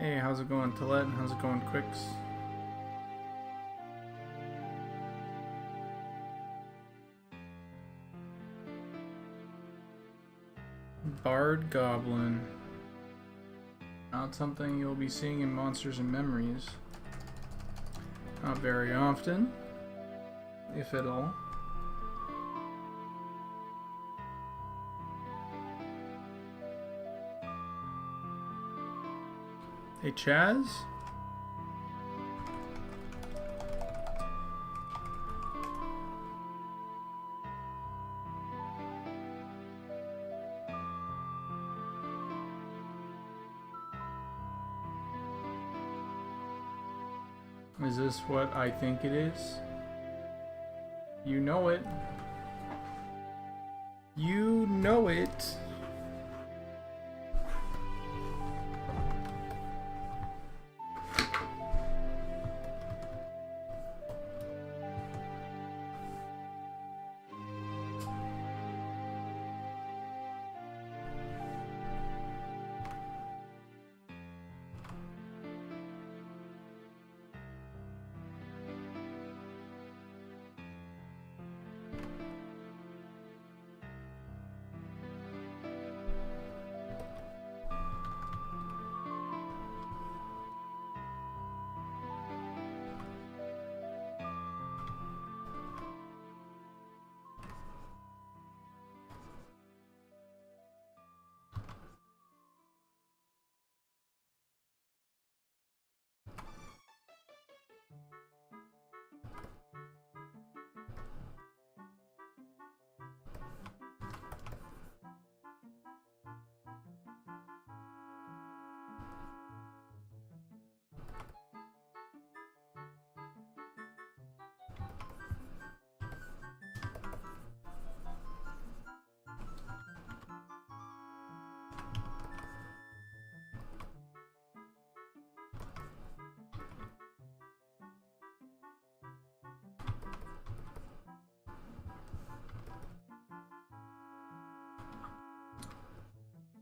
Hey, how's it going, Tillette? How's it going, Quicks? Bard Goblin. Not something you'll be seeing in Monsters and Memories. Not very often, if at all. Hey, Chaz? Is this what I think it is? You know it. You know it.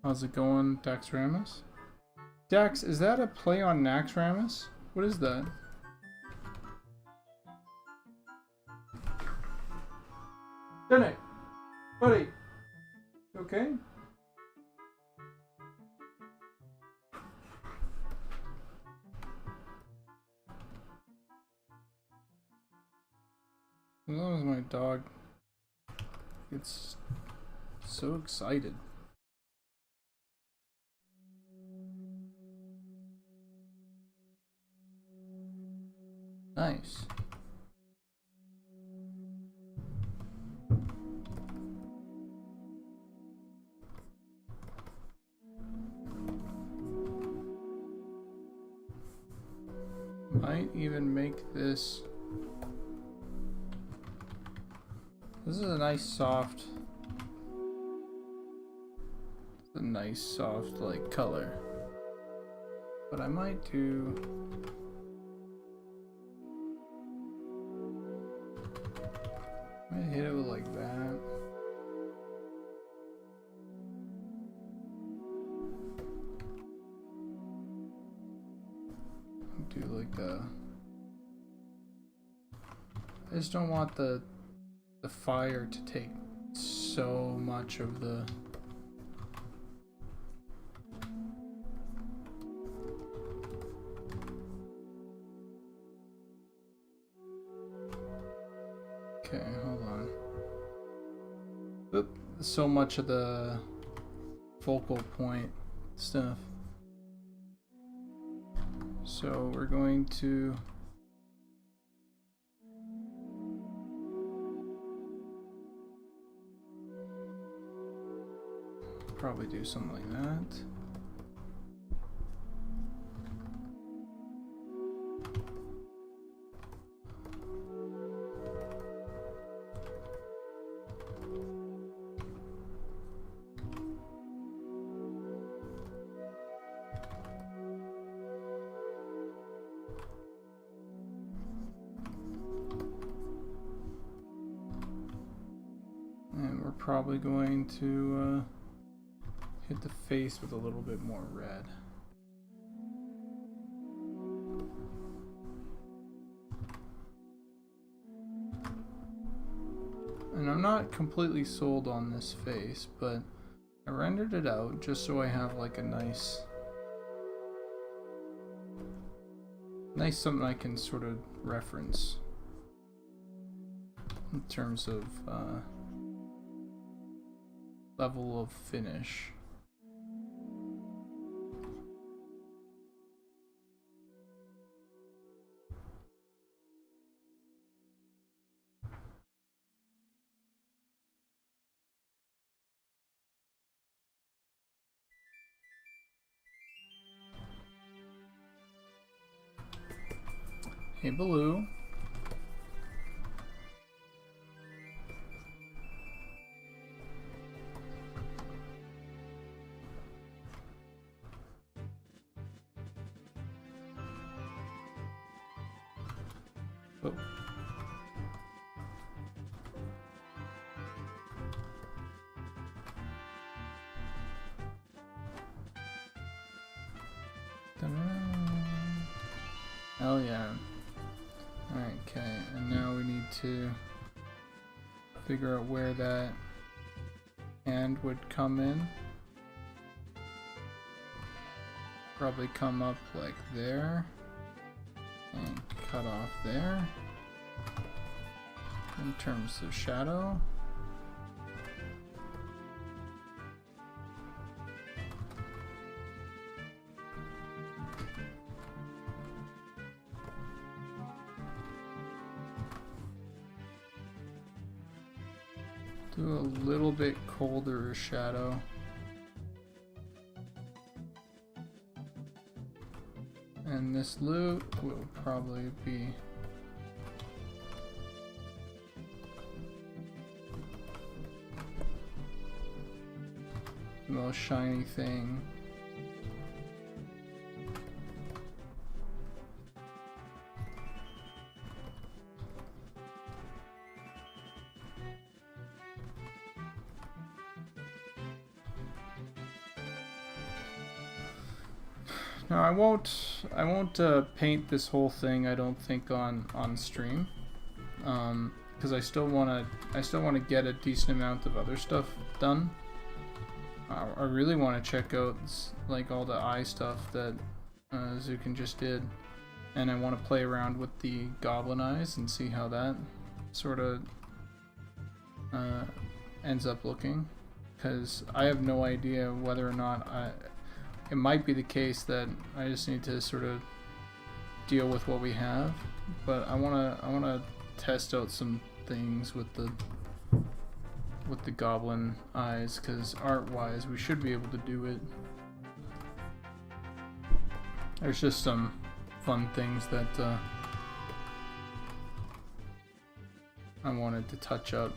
How's it going, Dax Ramus? Dax, is that a play on Nax Ramus? What is that? Denny! Buddy! Okay? As long as my dog gets so excited. Nice. Might even make this. This is a nice soft. It's a nice soft like color. But I might do. I hit it with like that. Do like a. I just don't want the fire to take so much of the. Okay, hold on. Oop, so much of the focal point stuff. So we're going to probably do something like that. And we're probably going to hit the face with a little bit more red. And I'm not completely sold on this face, but I rendered it out just so I have like a nice something I can sort of reference in terms of level of finish. Hey, Baloo. Oh. Hell yeah. Alright, okay, and now we need to figure out where that hand would come in. Probably come up like there and cut off there. In terms of shadow, do a little bit colder shadow. And this loot will probably be the most shiny thing. No, I won't paint this whole thing, I don't think, on stream, because I still wanna get a decent amount of other stuff done. I really want to check out like all the eye stuff that Zukin just did, and I want to play around with the goblin eyes and see how that sort of ends up looking, because I have no idea whether or not it might be the case that I just need to sort of deal with what we have, but I wanna test out some things with the goblin eyes, because art-wise we should be able to do it. There's just some fun things that I wanted to touch up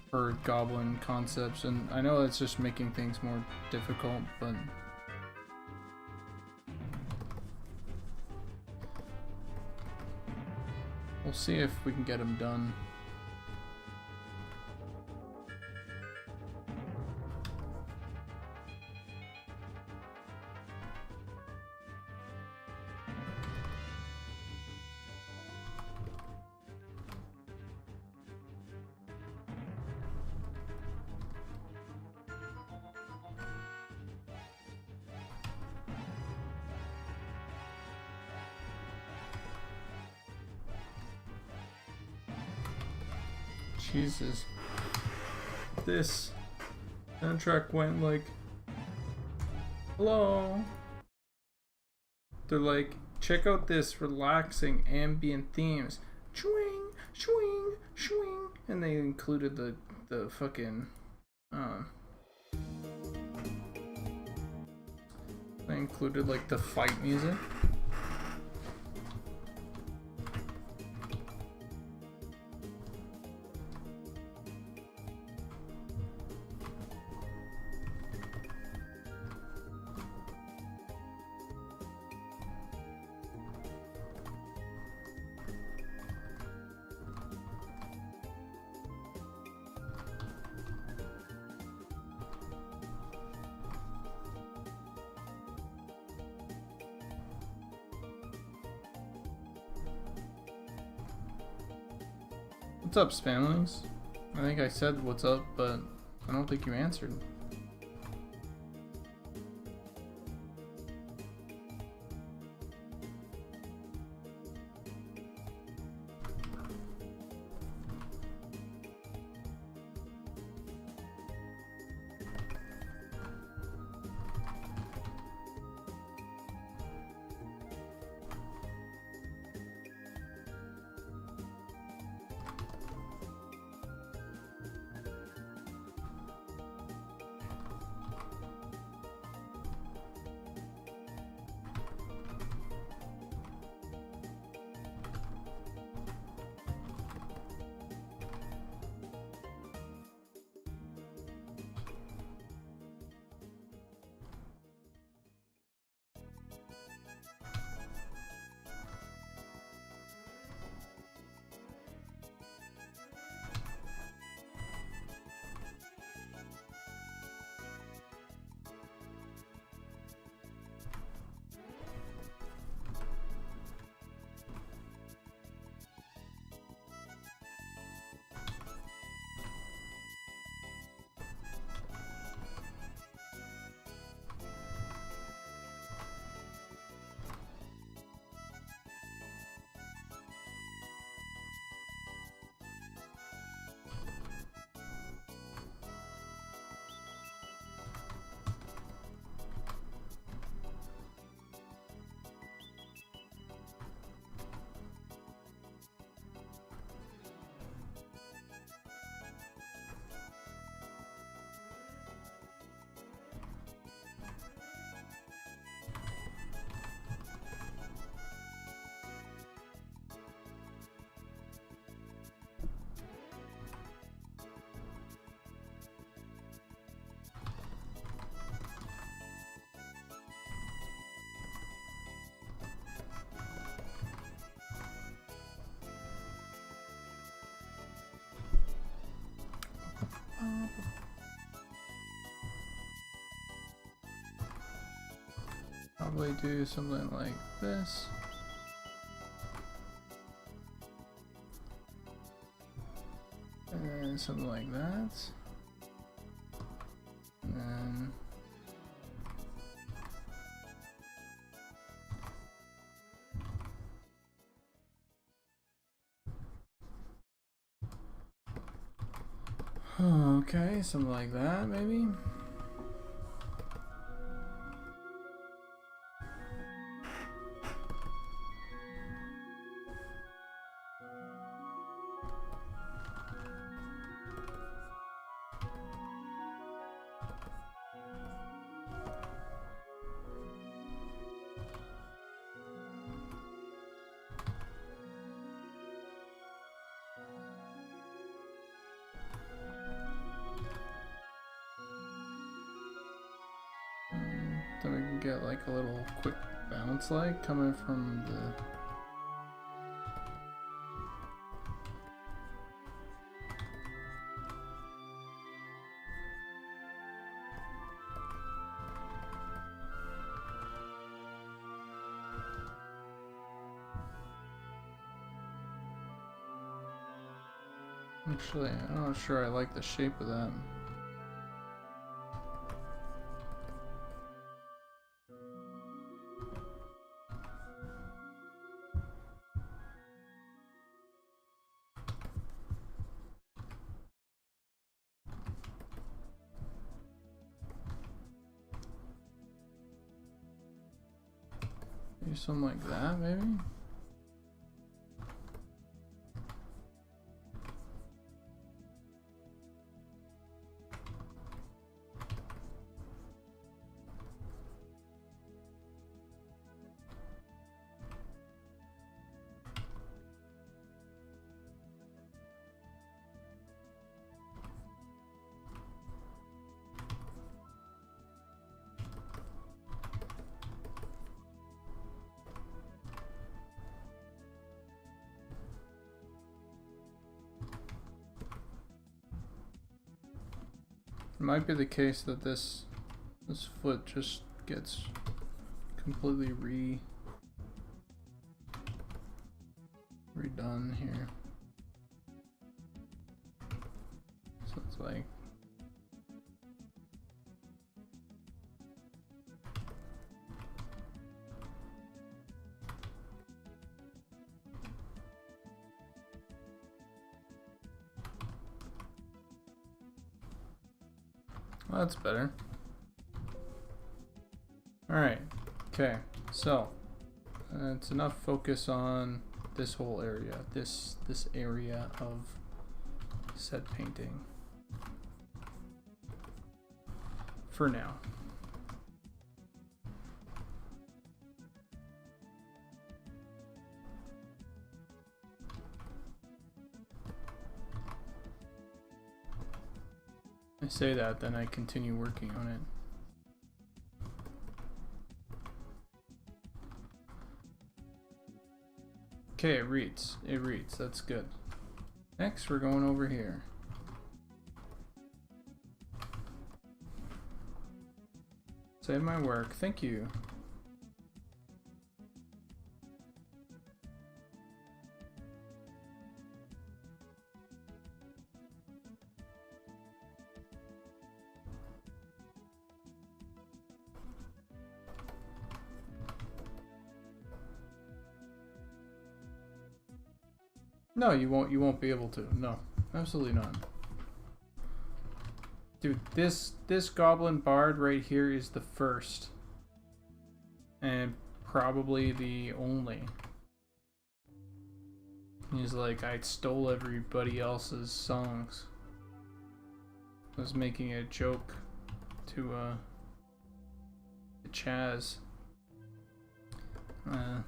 for goblin concepts, and I know it's just making things more difficult, but we'll see if we can get them done. Jesus. This soundtrack went like, hello. They're like, check out this relaxing ambient themes. Swing, swing, swing. And they included the fucking they included like the fight music. What's up, Spamlings? I think I said what's up, but I don't think you answered. Probably do something like this. And something like that. And then okay, something like that maybe. Then we can get like a little quick bounce like coming from the actually, I'm not sure I like the shape of that. Do something like that, maybe? It might be the case that this foot just gets completely redone here. It's like... Well, that's better. Alright, okay, so it's enough focus on this whole area, this area of set painting for now. I say that, then I continue working on it. Okay, it reads. It reads. That's good. Next, we're going over here. Save my work. Thank you. No, you won't be able to. No, absolutely not. Dude, this Goblin Bard right here is the first. And probably the only. He's like, I stole everybody else's songs. I was making a joke to Chaz a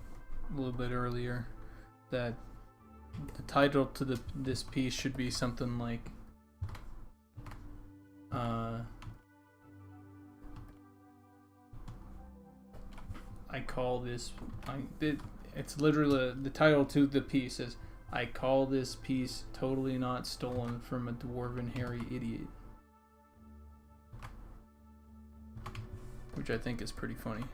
little bit earlier that the title to this piece should be something like I call this it's literally the title to the piece is I call this piece totally not stolen from a dwarven hairy idiot, which I think is pretty funny.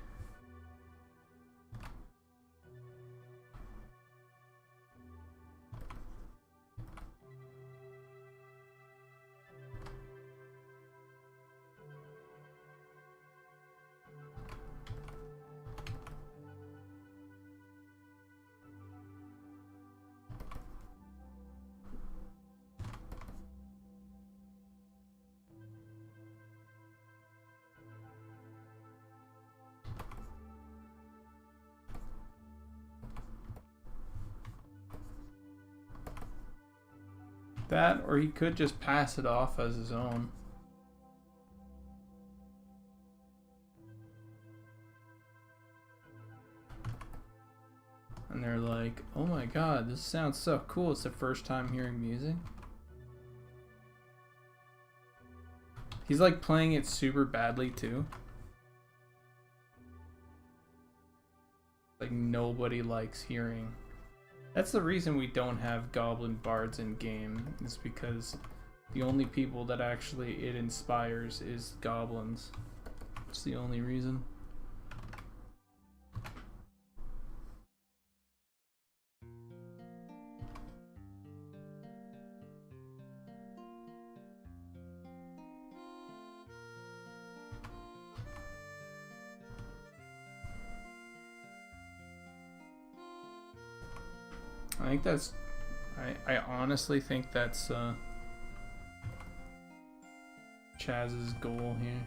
That, or he could just pass it off as his own. And they're like, oh my god, this sounds so cool. It's the first time hearing music. He's like playing it super badly too. Like nobody likes hearing. That's the reason we don't have Goblin Bards in game, is because the only people that actually it inspires is goblins. It's the only reason. I think that's... I honestly think that's Chaz's goal here.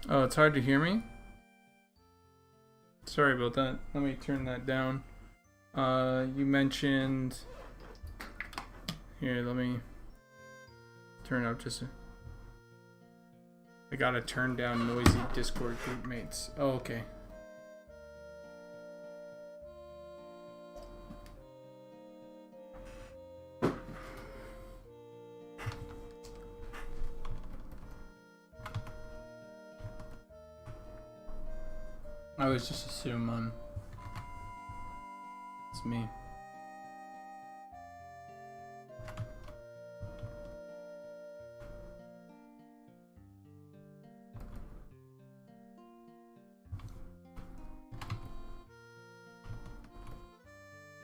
Oh, it's hard to hear me? Sorry about that. Let me turn that down. You mentioned... Here, let me turn up just a... I gotta turn down noisy Discord group mates. Oh, okay. I always just assume it's me.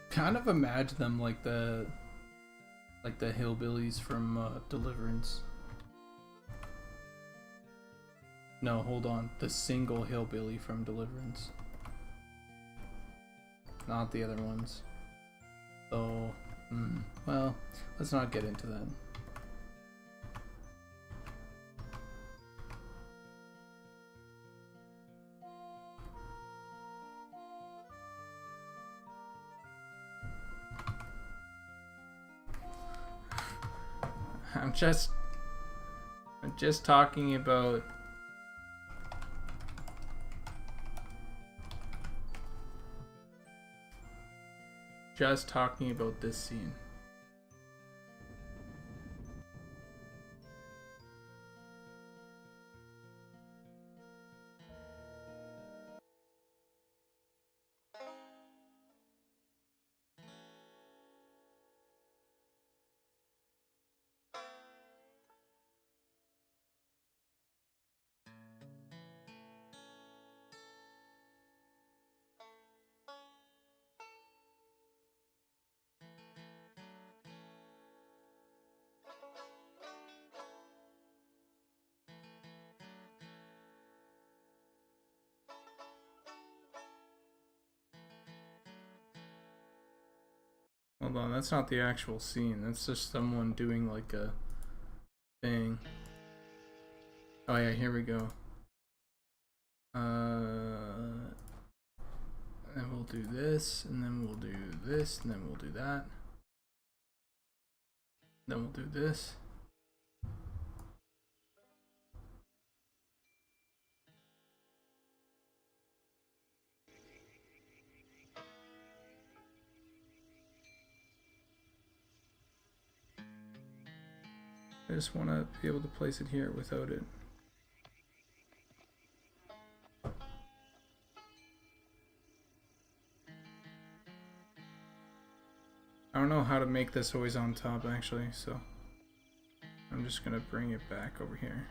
Kind of imagine them like the hillbillies from Deliverance. No, hold on. The single hillbilly from Deliverance. Not the other ones. So, well, let's not get into that. I'm just talking about this scene. Hold on, that's not the actual scene. That's just someone doing like a thing. Oh yeah, here we go. And we'll do this, and then we'll do this, and then we'll do that. Then we'll do this. I just want to be able to place it here without it. I don't know how to make this always on top actually, so I'm just gonna bring it back over here.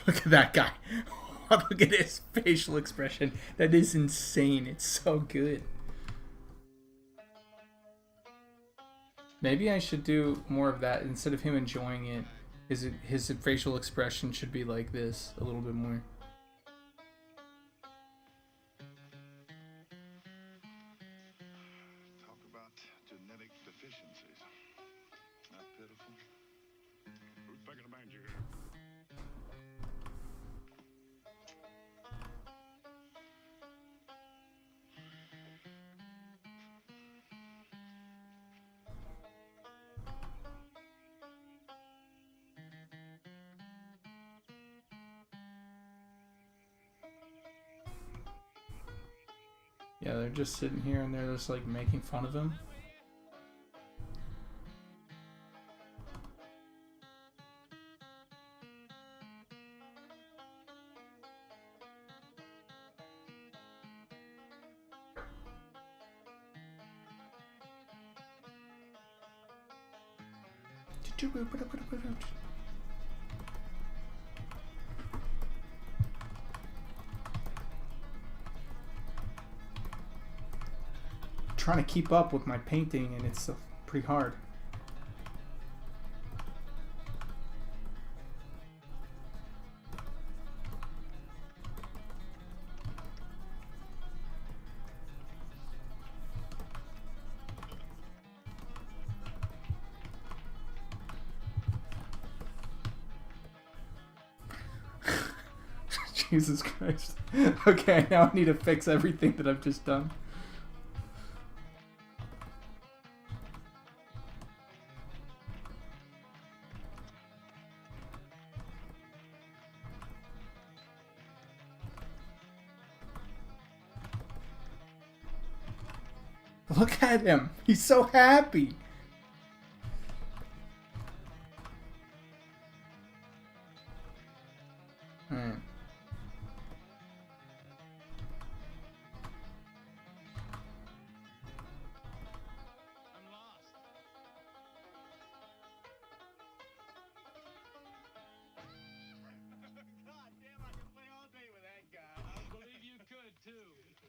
Look at that guy. Look at his facial expression. That is insane. It's so good. Maybe I should do more of that. Instead of him enjoying it, his facial expression should be like this a little bit more. Talk about genetic deficiencies. Not pitiful. Who's picking a manger here? Yeah, they're just sitting here and they're just like making fun of him. trying to keep up with my painting, and it's pretty hard. Jesus Christ. Okay, now I need to fix everything that I've just done. Look at him. He's so happy. Alright.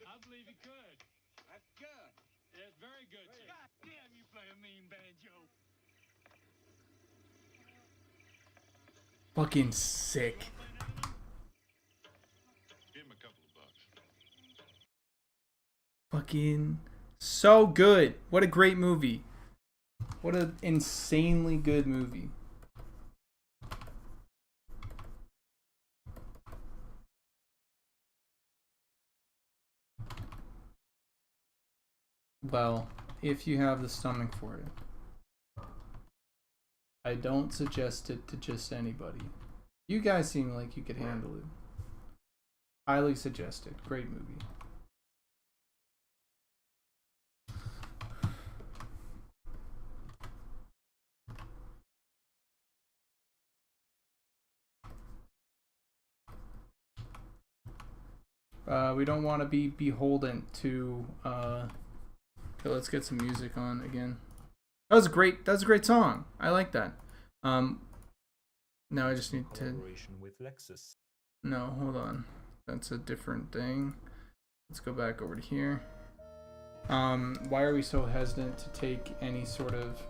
I believe you could. That's good. Yeah, very good. God damn, you play a mean banjo. Fucking sick. Give him a couple of bucks. Fucking so good. What a great movie. What an insanely good movie. Well, if you have the stomach for it. I don't suggest it to just anybody. You guys seem like you could handle it. Highly suggested. Great movie. We don't want to be beholden to okay, let's get some music on again. That was great. That's a great song. I like that. Now I just need to. With Lexus. No, hold on. That's a different thing. Let's go back over to here. Why are we so hesitant to take any sort of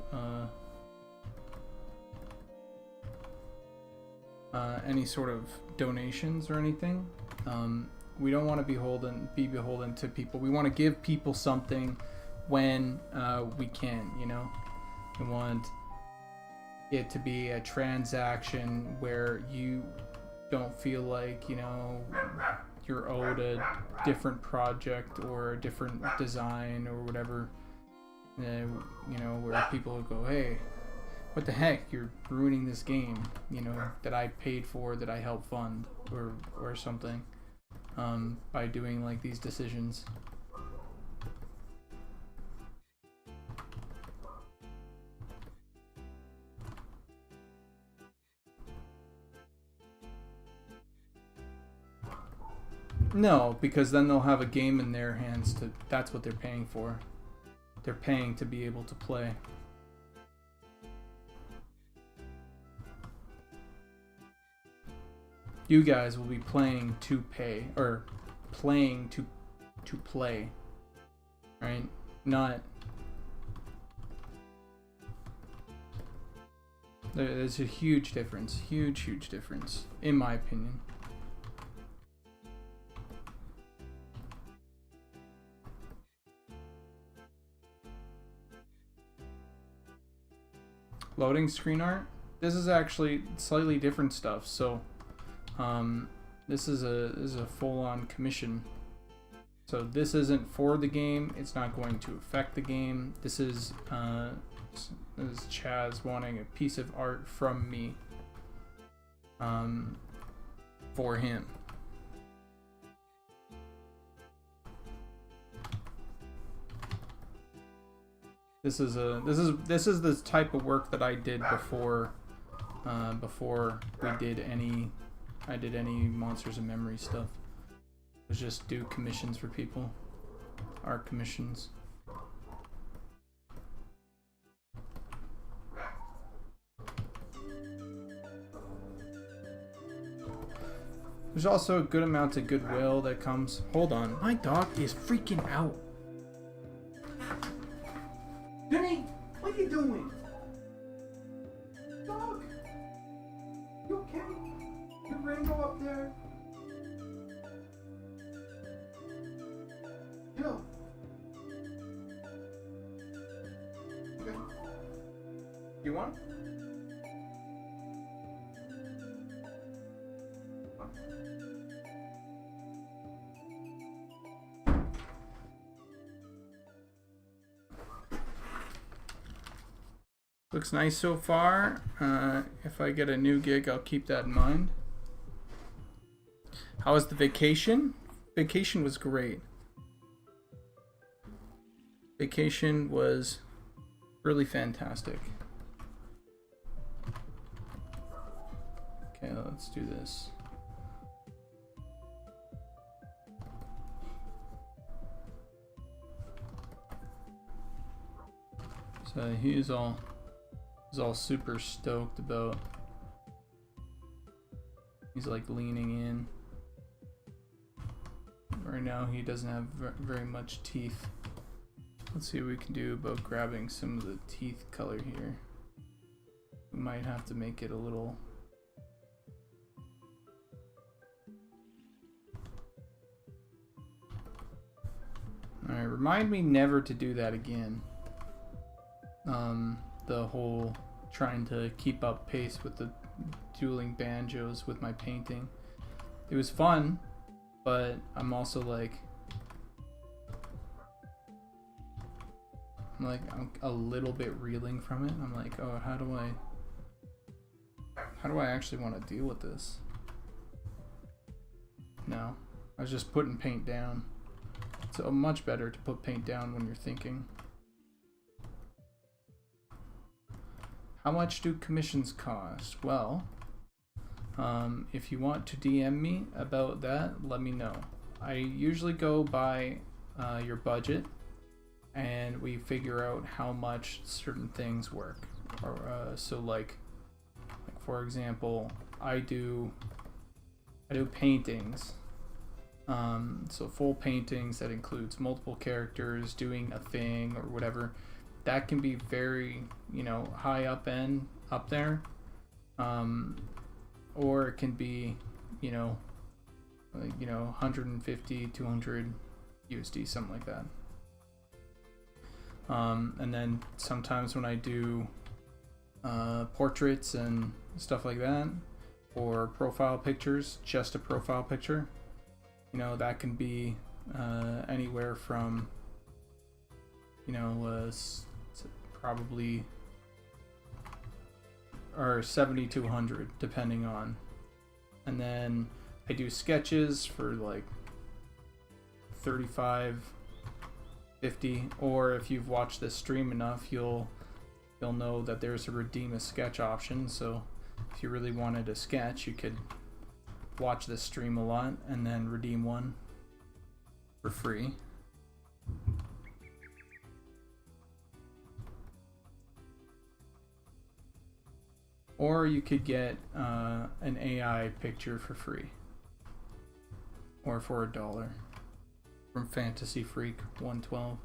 donations or anything? We don't want to be beholden to people. We want to give people something when we can, you know? We want it to be a transaction where you don't feel like, you know, you're owed a different project or a different design or whatever. You know, where people will go, hey, what the heck, you're ruining this game, you know, that I paid for, that I helped fund or something. By doing like these decisions. No, because then they'll have a game in their hands to, that's what they're paying for. They're paying to be able to play. You guys will be playing to pay, or playing to play, right? Not. There's a huge difference, huge difference, in my opinion. Loading screen art. This is actually slightly different stuff, so. This is a full-on commission. So this isn't for the game. It's not going to affect the game. This is Chaz wanting a piece of art from me. For him. This is the type of work that I did before we did any. I did any Monsters and Memory stuff. It was just do commissions for people. Art commissions. There's also a good amount of goodwill that comes. Hold on, my dog is freaking out. Jimmy, what are you doing? Dog, you okay? Did Rainbow up there? Yo. Okay. You want? Looks nice so far. If I get a new gig, I'll keep that in mind. How was the vacation? Vacation was great. Vacation was really fantastic. Okay, let's do this. So he's all super stoked about. He's like leaning in. Right now he doesn't have very much teeth. Let's see what we can do about grabbing some of the teeth color here. We might have to make it a little. Alright, remind me never to do that again. The whole trying to keep up pace with the dueling banjos with my painting. It was fun, but I'm also like I'm a little bit reeling from it. I'm like, oh, how do I actually want to deal with this? No, I was just putting paint down. It's much better to put paint down when you're thinking. How much do commissions cost? Well, if you want to DM me about that, let me know. I usually go by your budget, and we figure out how much certain things work. Or so like for example, I do paintings. So full paintings that includes multiple characters doing a thing or whatever. That can be very, high up there, or it can be, 150, 200 USD, something like that. And then sometimes when I do portraits and stuff like that, or profile pictures, just a profile picture, that can be anywhere from, probably or 70 to 100 depending on. And then I do sketches for like 35, 50, or if you've watched this stream enough, you'll know that there's a redeem a sketch option. So if you really wanted a sketch, you could watch this stream a lot and then redeem one for free. Or you could get an AI picture for free, or for $1 from Fantasy Freak 112.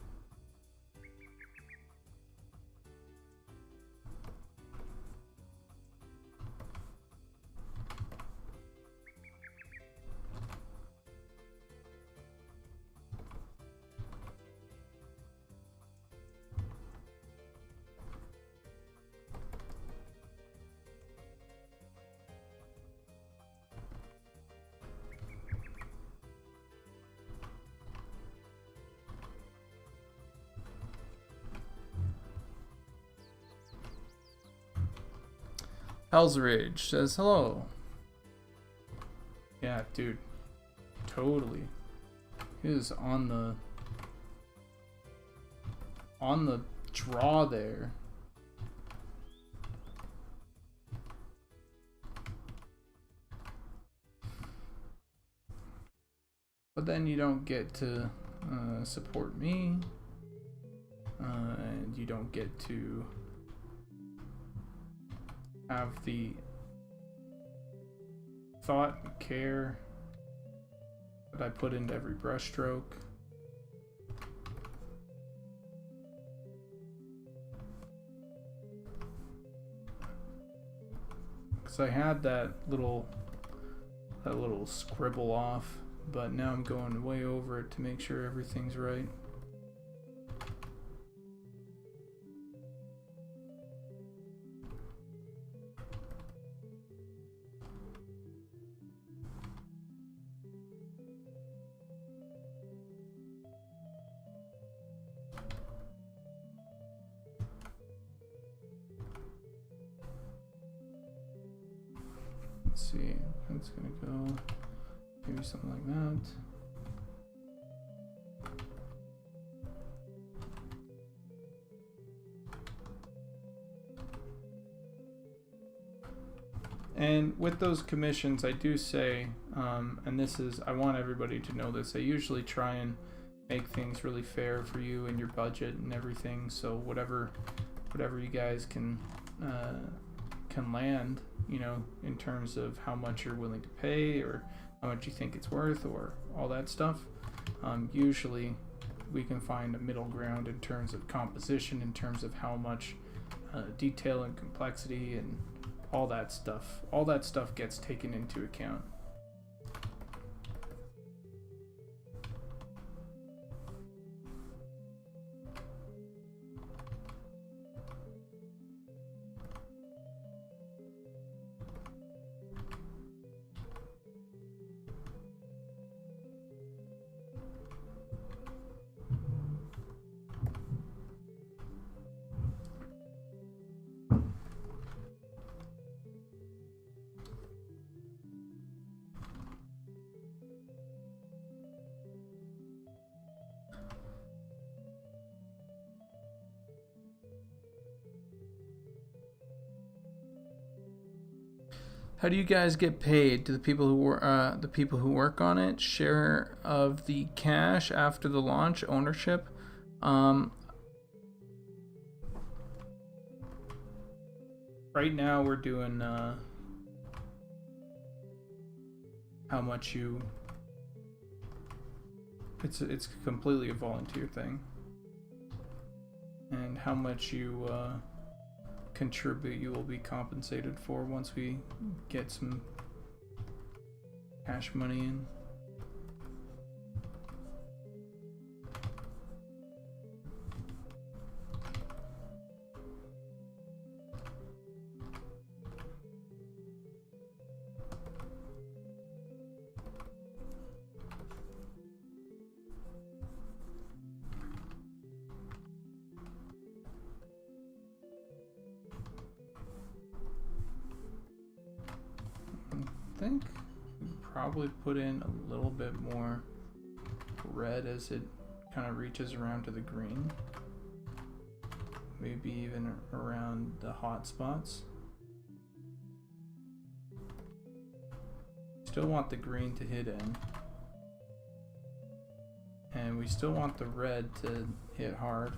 Hell's Ridge says hello. Yeah, dude. Totally. He is on the draw there. But then you don't get to support me. And you don't get to have the thought and care that I put into every brush stroke. because I had that little scribble off, but now I'm going way over it to make sure everything's right. Let's see, that's gonna go maybe something like that. And with those commissions, I do say, and this is, I want everybody to know this, I usually try and make things really fair for you and your budget and everything, so whatever you guys can land, you know, in terms of how much you're willing to pay or how much you think it's worth or all that stuff. Usually we can find a middle ground in terms of composition, in terms of how much detail and complexity and all that stuff gets taken into account. How do you guys get paid? Do the people who work on it share of the cash after the launch ownership? Right now we're doing how much you. It's completely a volunteer thing, and how much you contribute, you will be compensated for once we get some cash money in. I think we probably put in a little bit more red as it kind of reaches around to the green, maybe even around the hot spots. Still want the green to hit in, and we still want the red to hit hard,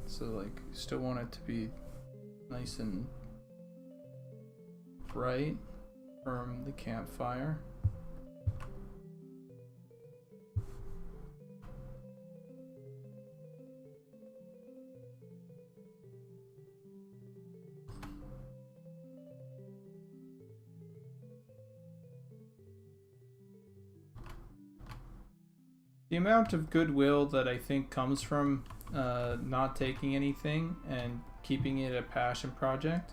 so like still want it to be nice and bright from the campfire. The amount of goodwill that I think comes from not taking anything and keeping it a passion project,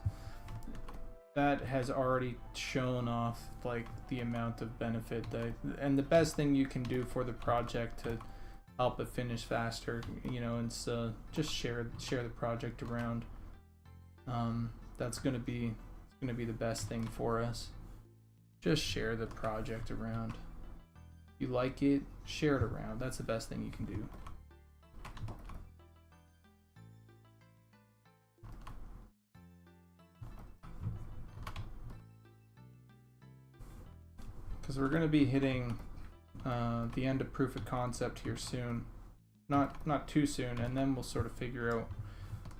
that has already shown off like the amount of benefit that, and the best thing you can do for the project to help it finish faster, you know, and so just share the project around. That's gonna be the best thing for us. Just share the project around. You like it, share it around. That's the best thing you can do. Because we're going to be hitting the end of proof of concept here soon. Not too soon, and then we'll sort of figure out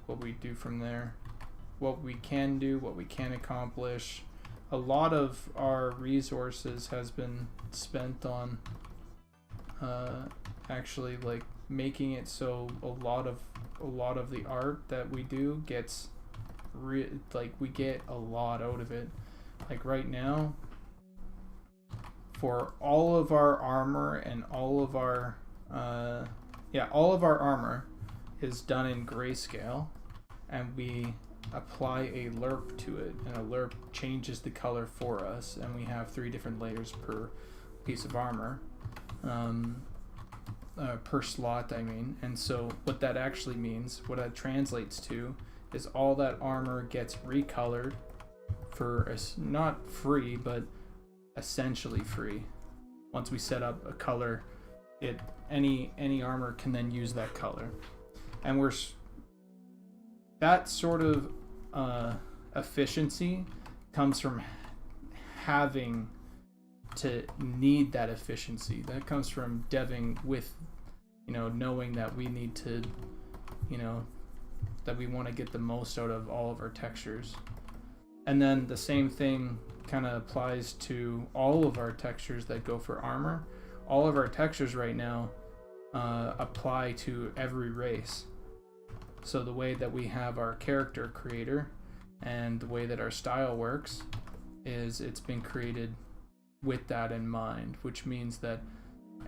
what we do from there. What we can do, what we can accomplish. A lot of our resources has been spent on actually like making it so a lot of the art that we do gets like we get a lot out of it. Like right now, for all of our armor and all of our all of our armor is done in grayscale, and we apply a lerp to it, and a lerp changes the color for us, and we have 3 different layers per piece of armor, per slot, I mean. And so what that actually means, what that translates to, is all that armor gets recolored for not free, but essentially free. Once we set up a color, any armor can then use that color, and that sort of efficiency comes from having to need that efficiency. That comes from deving with, knowing that we need to, that we want to get the most out of all of our textures. And then the same thing kind of applies to all of our textures that go for armor. All of our textures right now apply to every race. So the way that we have our character creator and the way that our style works is it's been created with that in mind, which means that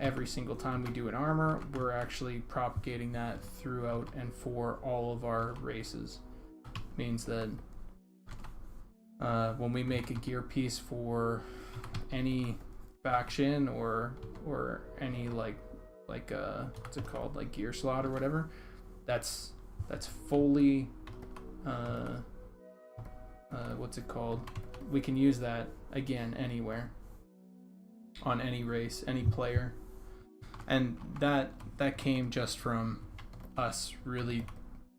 every single time we do an armor, we're actually propagating that throughout and for all of our races. Means that when we make a gear piece for any faction or any like what's it called, like gear slot or whatever, that's fully what's it called, we can use that again anywhere on any race, any player. And that came just from us really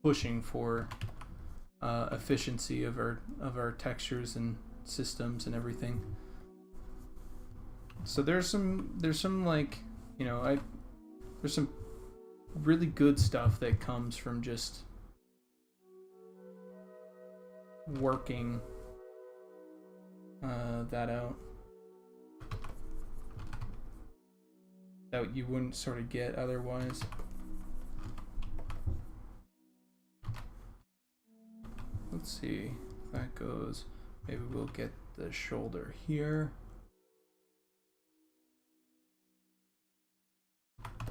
pushing for efficiency of our textures and systems and everything. So there's some like, there's some really good stuff that comes from just working that out, that you wouldn't sort of get otherwise. Let's see if that goes. Maybe we'll get the shoulder here.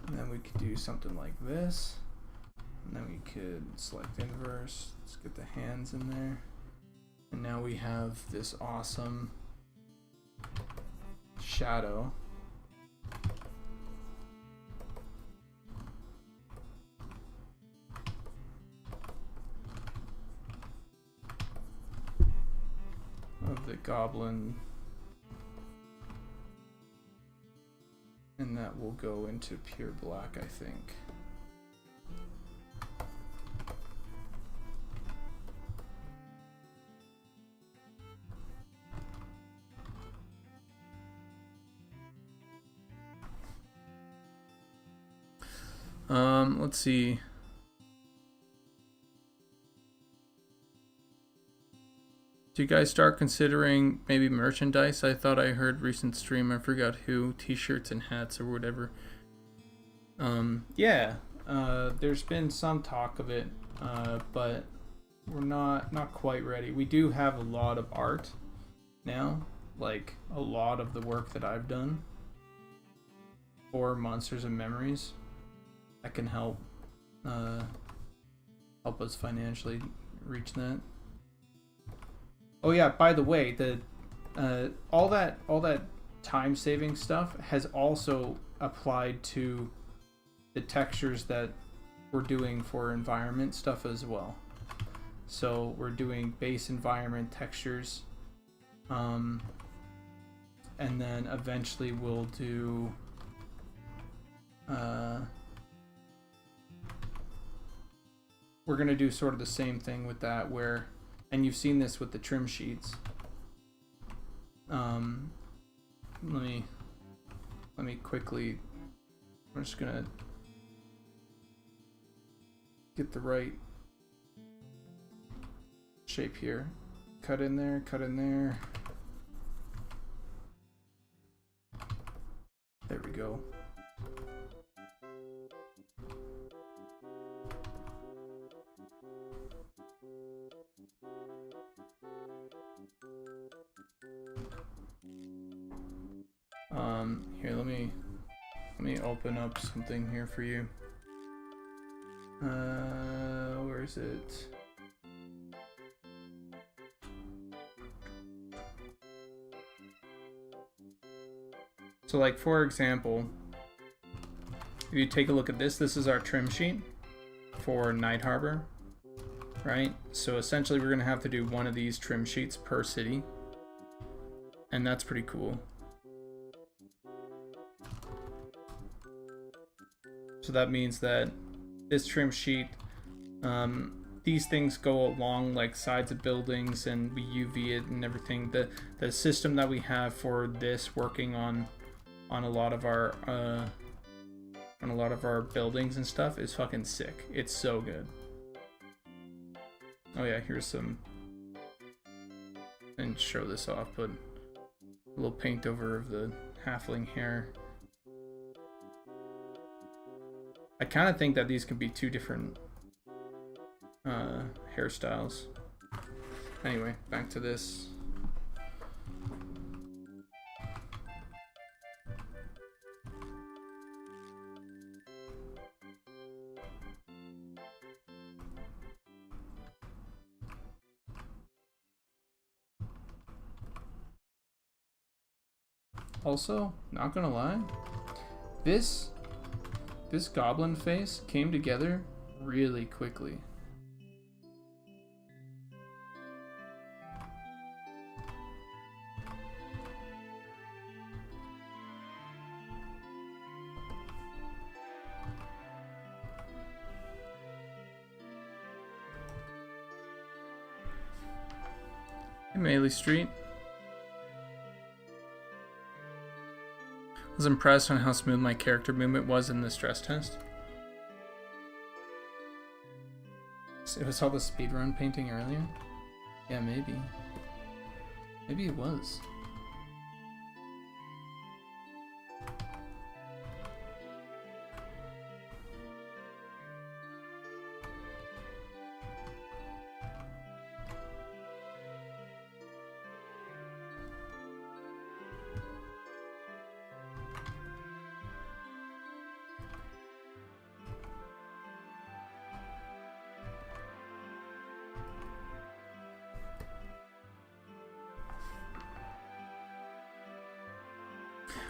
And then we could do something like this. And then we could select inverse. Let's get the hands in there. And now we have this awesome shadow. Of the goblin. And that will go into pure black, I think. Let's see. Do you guys start considering maybe merchandise? I thought I heard recent stream, I forgot who, t-shirts and hats or whatever. Yeah, there's been some talk of it, but we're not quite ready. We do have a lot of art now, like a lot of the work that I've done for Monsters and Memories that can help us financially reach that. Oh yeah, by the way, the all that time saving stuff has also applied to the textures that we're doing for environment stuff as well. So we're doing base environment textures, and then eventually we'll do we're gonna do sort of the same thing with that, where, and you've seen this with the trim sheets. Let me quickly, I'm just gonna get the right shape here. Cut in there, cut in there. There we go. Here, let me open up something here for you. Where is it? So like, for example, if you take a look at this, this is our trim sheet for Night Harbor, right? So essentially we're gonna have to do one of these trim sheets per city, and that's pretty cool. So that means that this trim sheet, these things go along like sides of buildings, and we UV it and everything. The system that we have for this working on a lot of our buildings and stuff is fucking sick. It's so good. Oh yeah, here's some, and show this off, but a little paint over of the halfling hair. I kind of think that these could be two different hairstyles. Anyway, back to this. Also, not gonna lie, this goblin face came together really quickly. Hey, Melee Street. I was impressed on how smooth my character movement was in the stress test. It was all the speedrun painting earlier? Yeah, maybe. Maybe it was.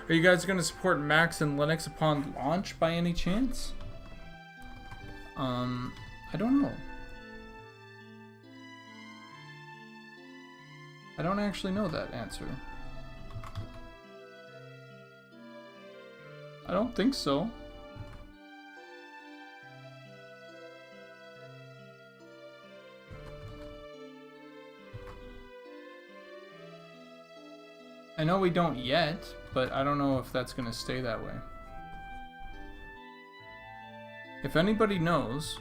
Are you guys going to support Macs and Linux upon launch by any chance? I don't know. I don't actually know that answer. I don't think so. I know we don't yet, but I don't know if that's going to stay that way. If anybody knows,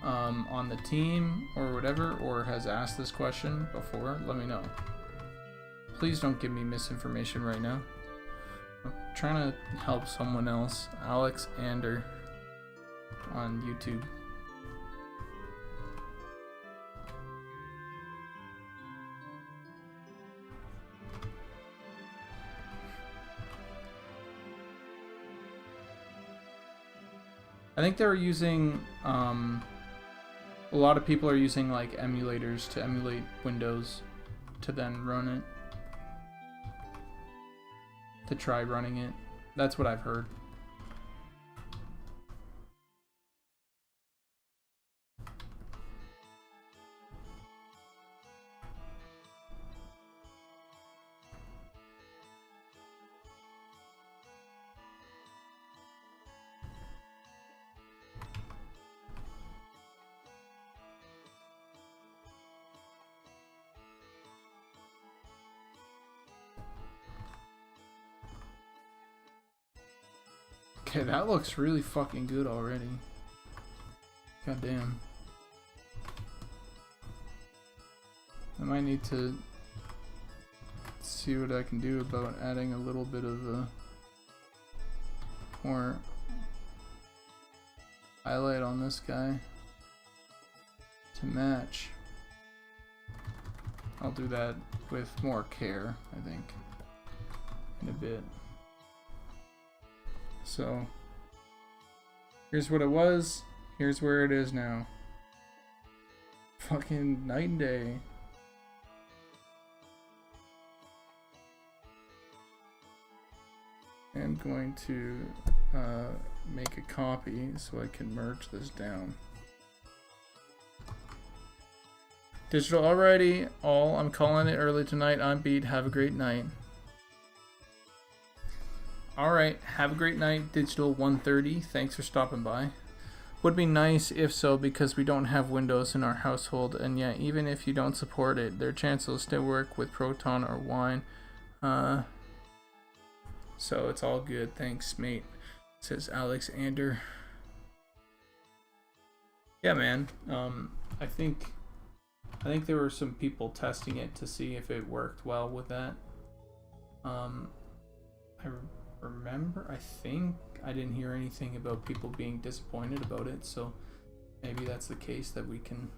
on the team or whatever, or has asked this question before, let me know. Please don't give me misinformation right now. I'm trying to help someone else, Alex Ander, on YouTube. I think they were using, a lot of people are using like emulators to emulate Windows to then run it. To try running it. That's what I've heard. Okay, that looks really fucking good already. God damn. I might need to see what I can do about adding a little bit of a more highlight on this guy to match. I'll do that with more care, I think, in a bit. So, here's what it was. Here's where it is now. Fucking night and day. I'm going to make a copy so I can merge this down. Digital already. I'm calling it early tonight. I'm beat. Have a great night. Alright, have a great night, Digital 130. Thanks for stopping by. Would be nice if so, because we don't have Windows in our household, and yeah, even if you don't support it, their chance will still work with Proton or Wine. So it's all good. Thanks, mate. Says Alexander. Yeah, man. I think there were some people testing it to see if it worked well with that. I think I didn't hear anything about people being disappointed about it, so maybe that's the case that you can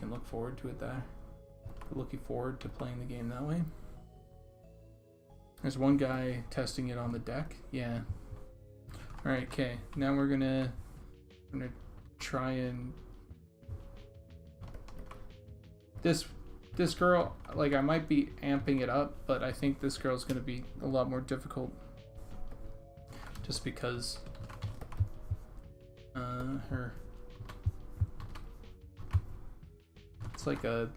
look forward to it there. Looking forward to playing the game that way. There's one guy testing it on the deck. Yeah. Alright, okay. Now we're gonna try and this girl, like, I might be amping it up, but I think this girl's gonna be a lot more difficult. Just because it's like a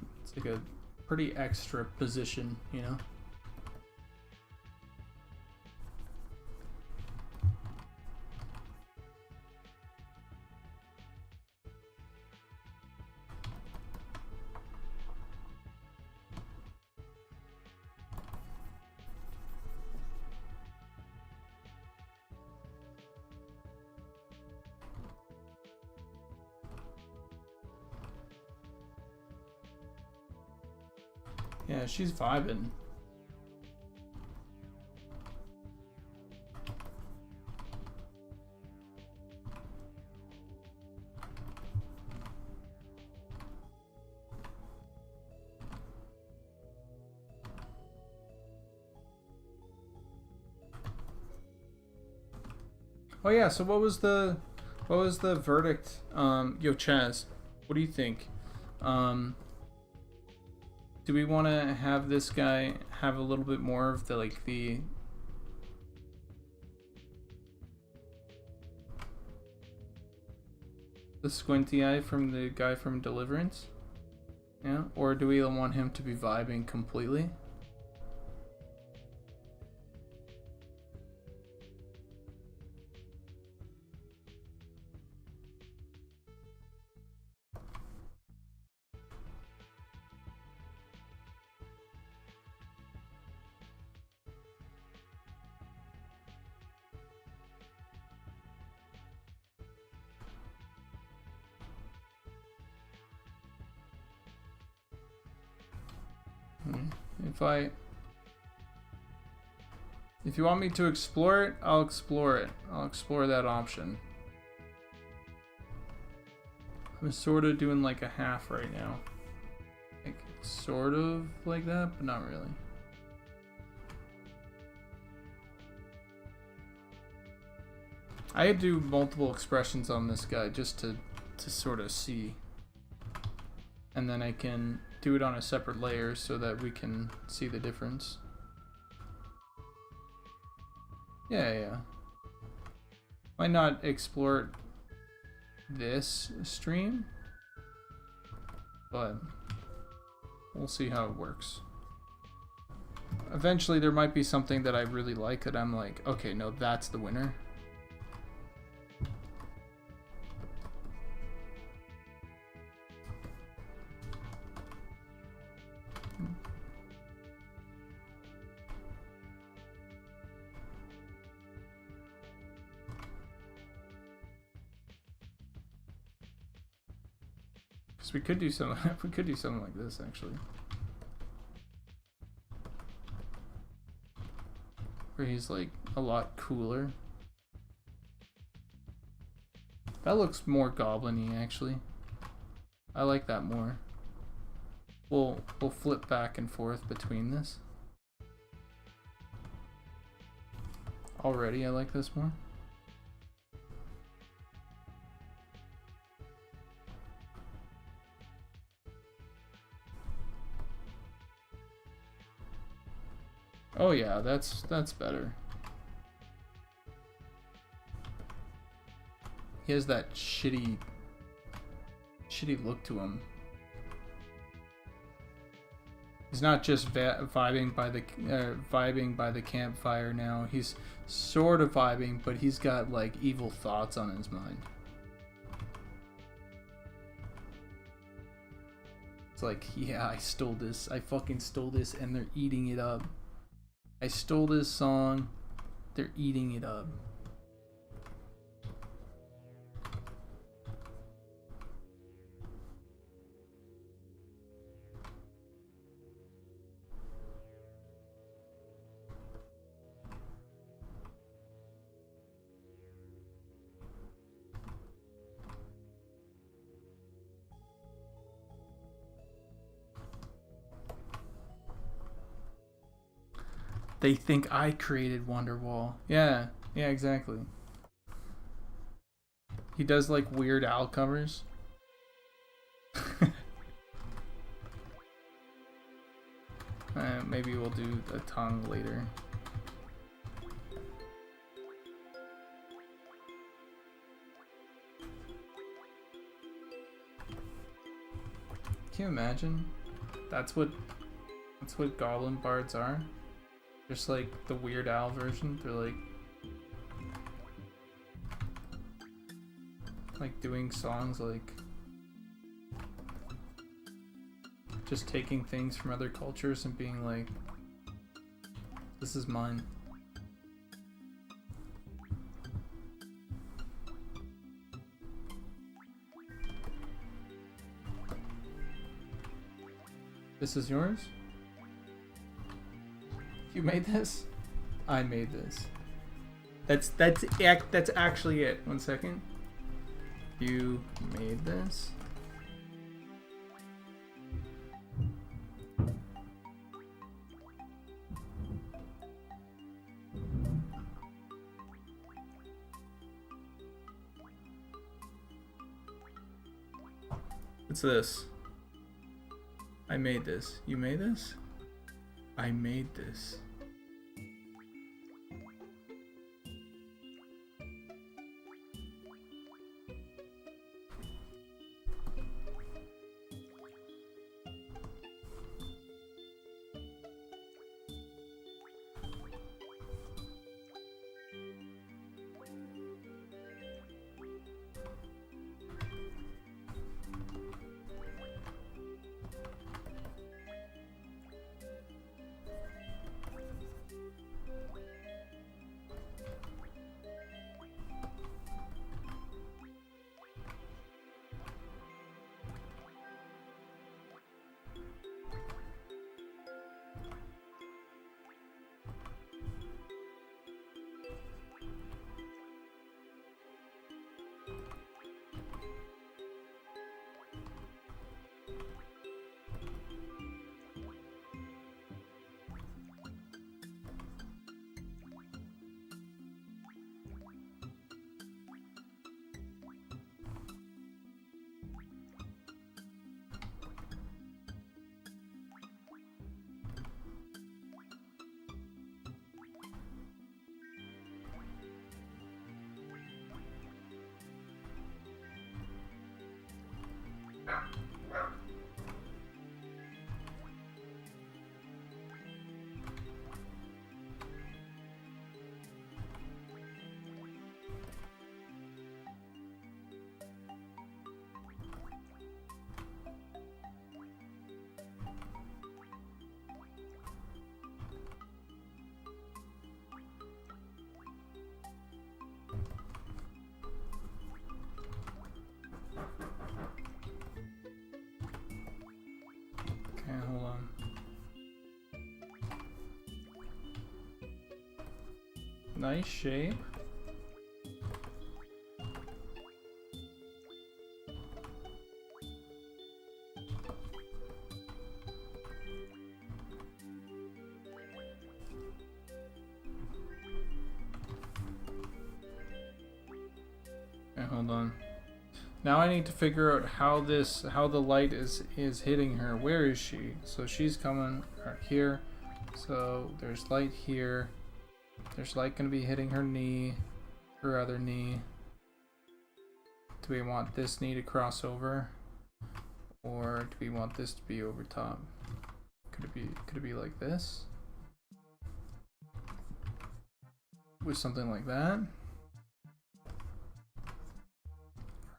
pretty extra position, you know. Yeah, she's vibing. Oh yeah, so what was the verdict? Yo Chaz, what do you think? Do we want to have this guy have a little bit more of the squinty eye from the guy from Deliverance? Yeah, or do we want him to be vibing completely? If you want me to explore it, I'll explore it. I'll explore that option. I'm sort of doing like a half right now. Like, sort of like that, but not really. I do multiple expressions on this guy just to sort of see. And then I can do it on a separate layer so that we can see the difference. Yeah. Might not explore this stream, but we'll see how it works. Eventually there might be something that I really like that I'm like, okay, no, that's the winner. We could do something. We could do something like this, actually, where he's like a lot cooler. That looks more goblin-y, actually. I like that more. We'll flip back and forth between this. Already I like this more. Oh yeah, that's better. He has that shitty look to him. He's not just vibing by the campfire now. He's sort of vibing, but he's got like evil thoughts on his mind. It's like, yeah, I stole this. I fucking stole this, and they're eating it up. I stole this song. They're eating it up. They think I created Wonderwall. Yeah, exactly. He does like Weird Al covers. Maybe we'll do a tongue later. Can you imagine? That's what Goblin bards are. Just like the Weird Al version. They're like doing songs like just taking things from other cultures and being like, this is mine. This is yours? You made this? I made this. That's actually it. 1 second. You made this? What's this? I made this. You made this? I made this. Okay, hold on. Nice shape. hold on. Now I need to figure out how the light is hitting her. Where is she? So she's coming right here. So there's light here. There's light gonna be hitting her knee, her other knee. Do we want this knee to cross over? Or do we want this to be over top? Could it be like this? With something like that?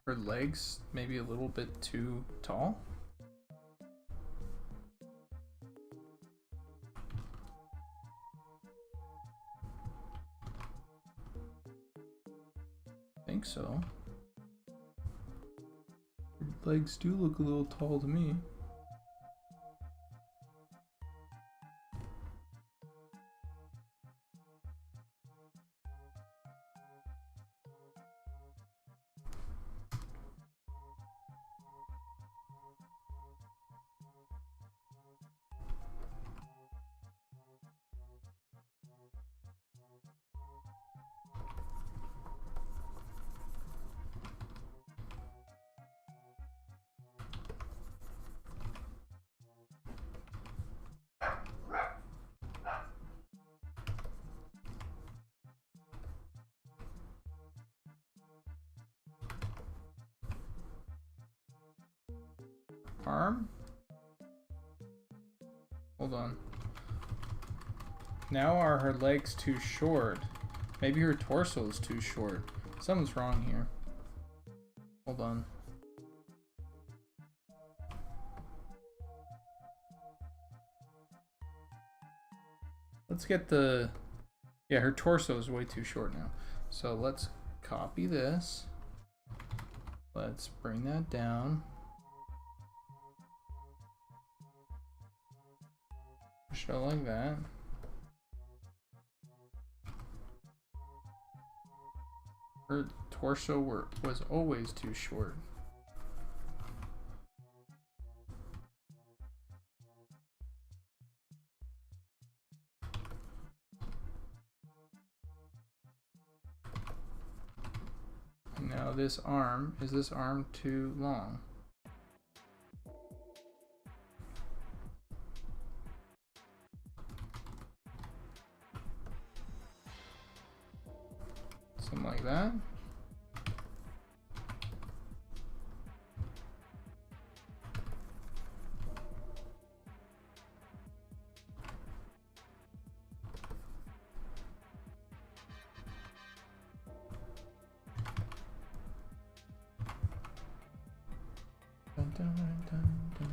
Her legs maybe a little bit too tall? I think so. Her legs do look a little tall to me. Arm? Hold on. Now are her legs too short? Maybe her torso is too short. Something's wrong here. Hold on. Let's get the... Yeah, her torso is way too short now. So let's copy this. Let's bring that down. Show like that. Her torso was always too short. And now this arm, is this arm too long? Something like that. Dun, dun, dun, dun.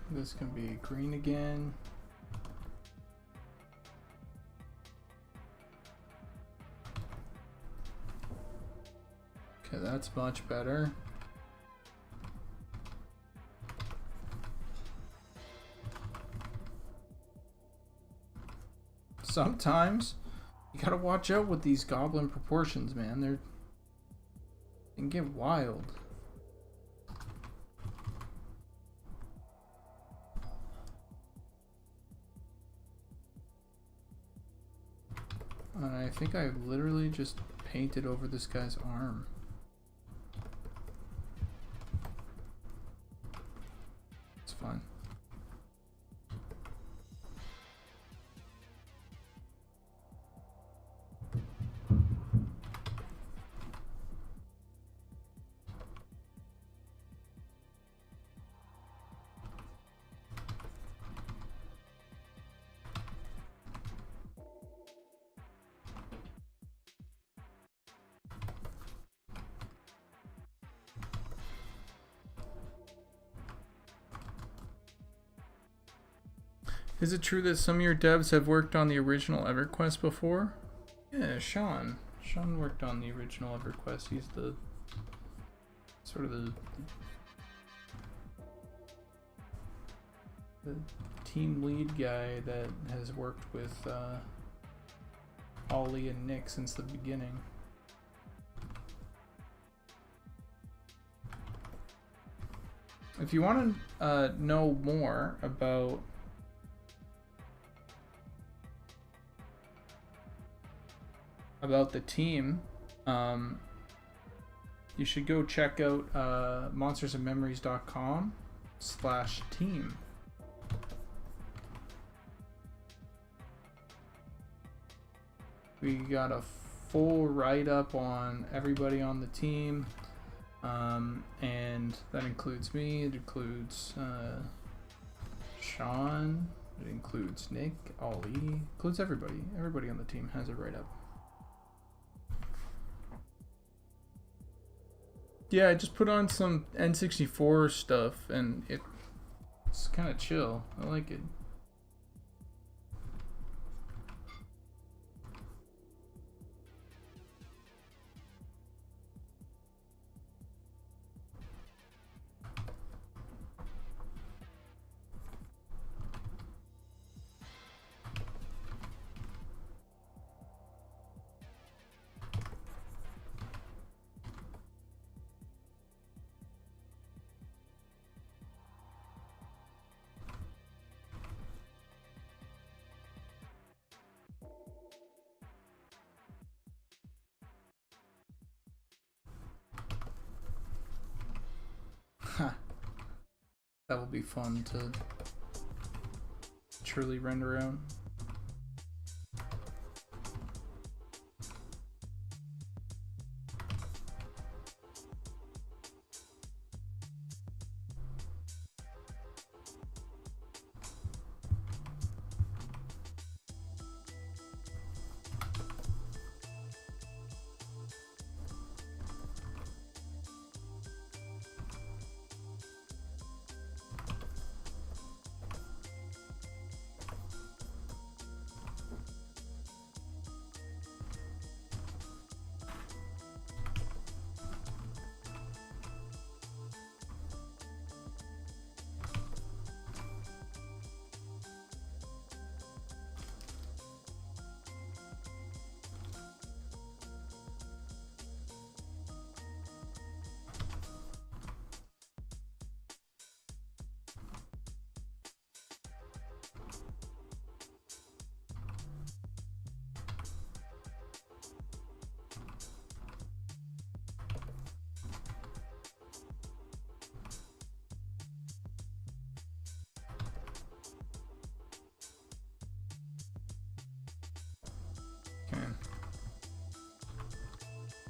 This can be green again. Okay, that's much better. Sometimes you gotta watch out with these goblin proportions, man. They can get wild. And I think I literally just painted over this guy's arm. It's fine. Is it true that some of your devs have worked on the original EverQuest before? Yeah, Sean. Sean worked on the original EverQuest. He's the sort of the team lead guy that has worked with Ollie and Nick since the beginning. If you want to know more about the team, you should go check out monstersandmemories.com/team. We got a full write-up on everybody on the team, and that includes me, it includes Sean, it includes Nick, Ollie, includes everybody. Everybody on the team has a write-up. Yeah, I just put on some N64 stuff, and it's kind of chill. I like it. That will be fun to truly render out.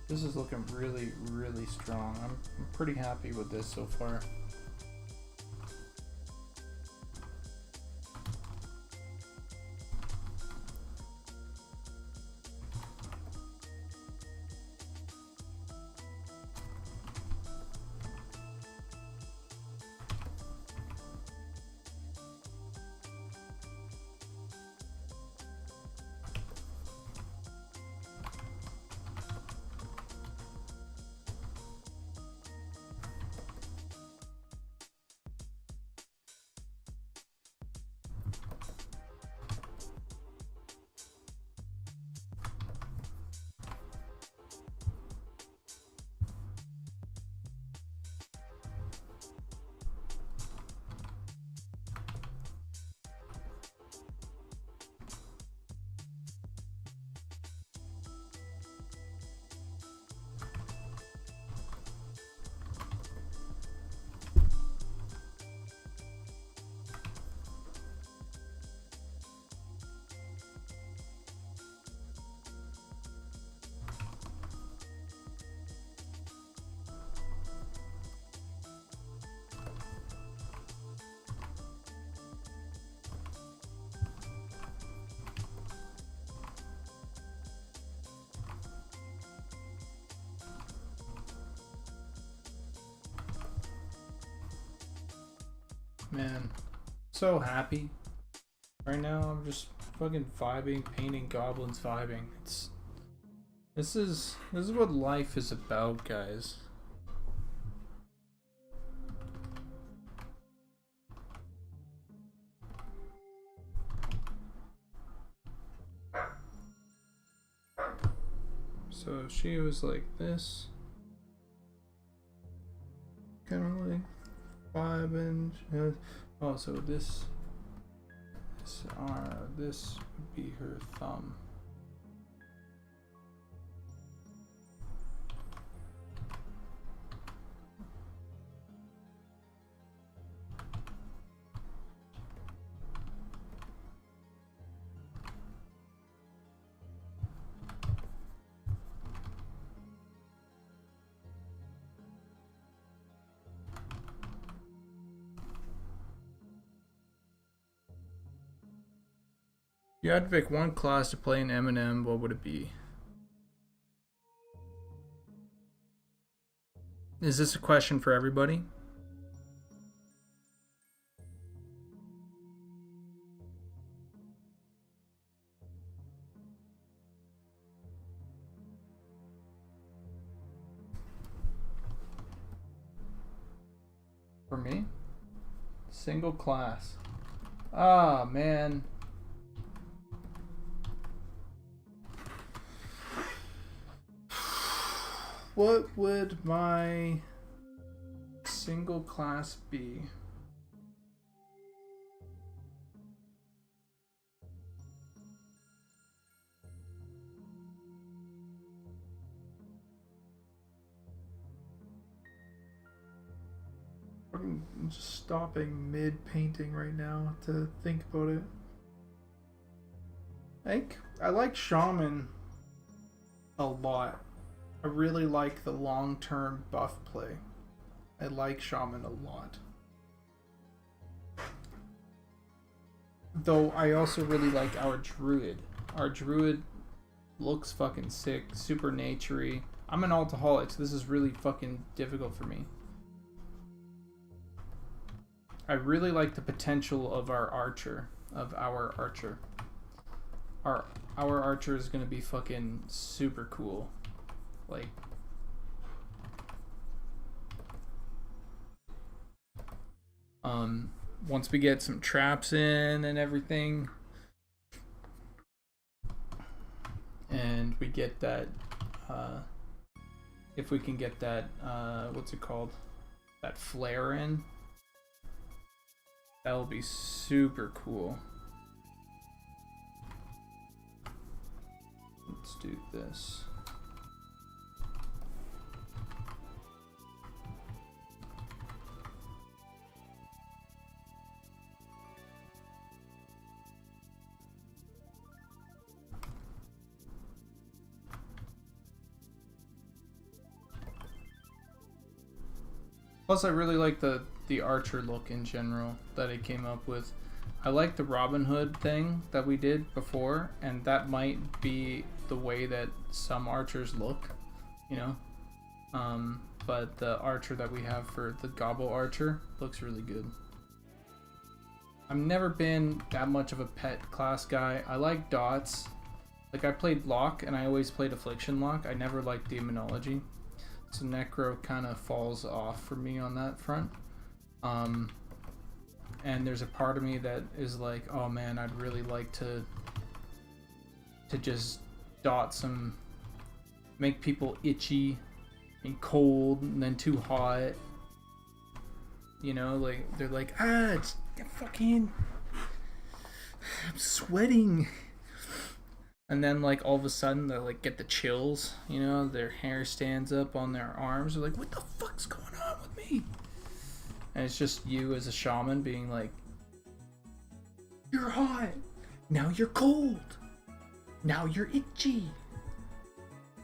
This is looking really, really strong. I'm pretty happy with this so far. Man, so happy. Right now I'm just fucking vibing, painting goblins, vibing. This is what life is about, guys. So if she was like this, kind of like 5 inches. Oh, so this would be her thumb. You had to pick one class to play in M&M, what would it be? Is this a question for everybody? For me? Single class. Ah, man. What would my single class be? I'm just stopping mid-painting right now to think about it. I like Shaman a lot. I really like the long-term buff play. I like Shaman a lot. Though I also really like our Druid. Our Druid looks fucking sick, super naturey. I'm an alcoholic, so this is really fucking difficult for me. I really like the potential of our archer, our archer. Our archer is gonna be fucking super cool. Like, once we get some traps in and everything, and we get that, if we can get that, what's it called? That flare in, that'll be super cool. Let's do this. Plus, I really like the archer look in general that it came up with. I like the Robin Hood thing that we did before, and that might be the way that some archers look, you know. But the archer that we have for the Gobble Archer looks really good. I've never been that much of a pet class guy. I like dots. Like, I played Lock, and I always played Affliction Lock. I never liked Demonology. So Necro kind of falls off for me on that front. And there's a part of me that is like, oh man, I'd really like to just dot some, make people itchy and cold and then too hot. You know, like, they're like, it's fucking, I'm sweating. And then, like, all of a sudden, they, like, get the chills, you know? Their hair stands up on their arms. They're like, what the fuck's going on with me? And it's just you as a shaman being like, you're hot. Now you're cold. Now you're itchy.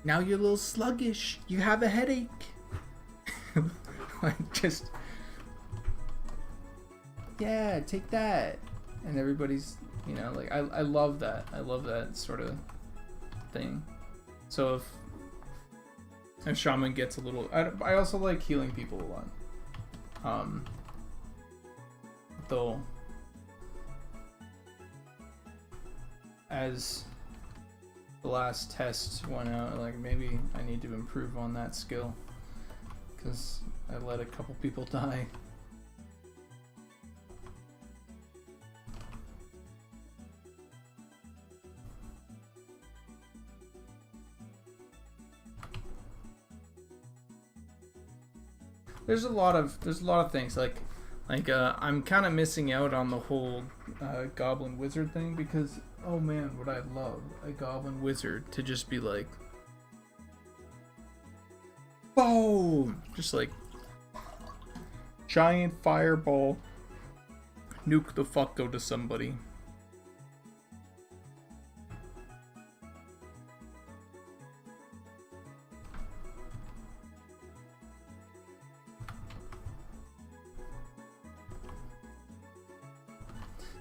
Now you're a little sluggish. You have a headache. Like, just, yeah, take that. And everybody's... You know, like, I love that. I love that sort of thing. So if Shaman gets a little... I also like healing people a lot. Though, as the last test went out, like, maybe I need to improve on that skill. Because I let a couple people die. there's a lot of things like I'm kind of missing out on the whole goblin wizard thing, because oh man, would I love a goblin wizard to just be like, boom, just like giant fireball, nuke the fuck out of somebody.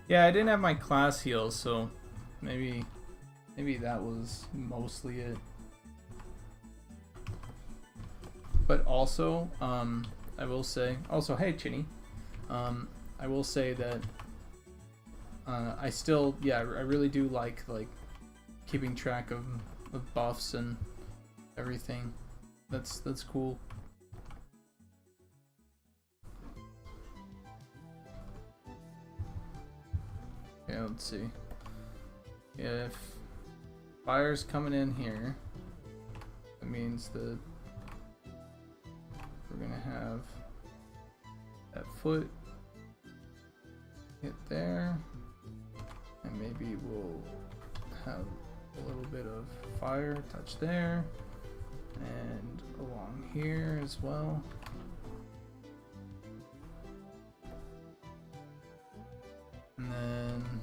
Yeah, I didn't have my class heals, so maybe that was mostly it. But also, I will say, also, hey Chinny, I will say that I still, yeah, I really do like keeping track of buffs and everything. That's cool. Yeah, let's see. If fire's coming in here, that means that we're gonna have that foot hit there, and maybe we'll have a little bit of fire touch there, and along here as well. And then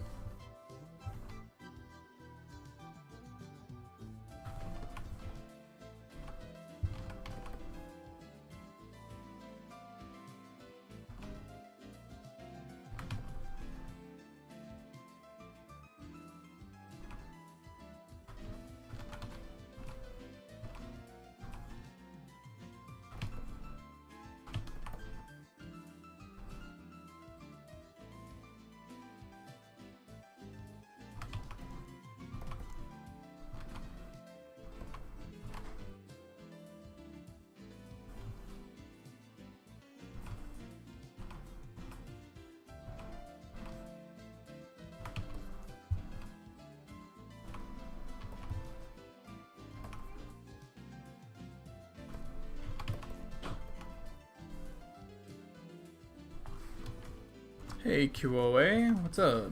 hey QOA, what's up?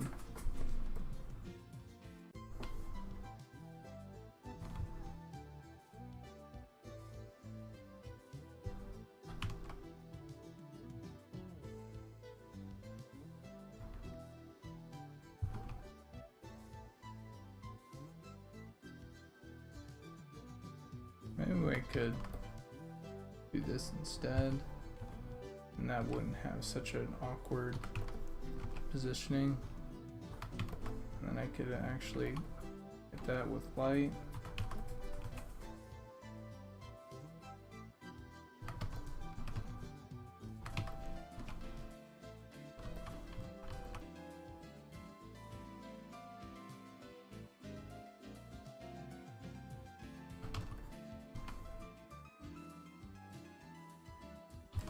Maybe I could do this instead, and that wouldn't have such an awkward positioning. And then I could actually hit that with light.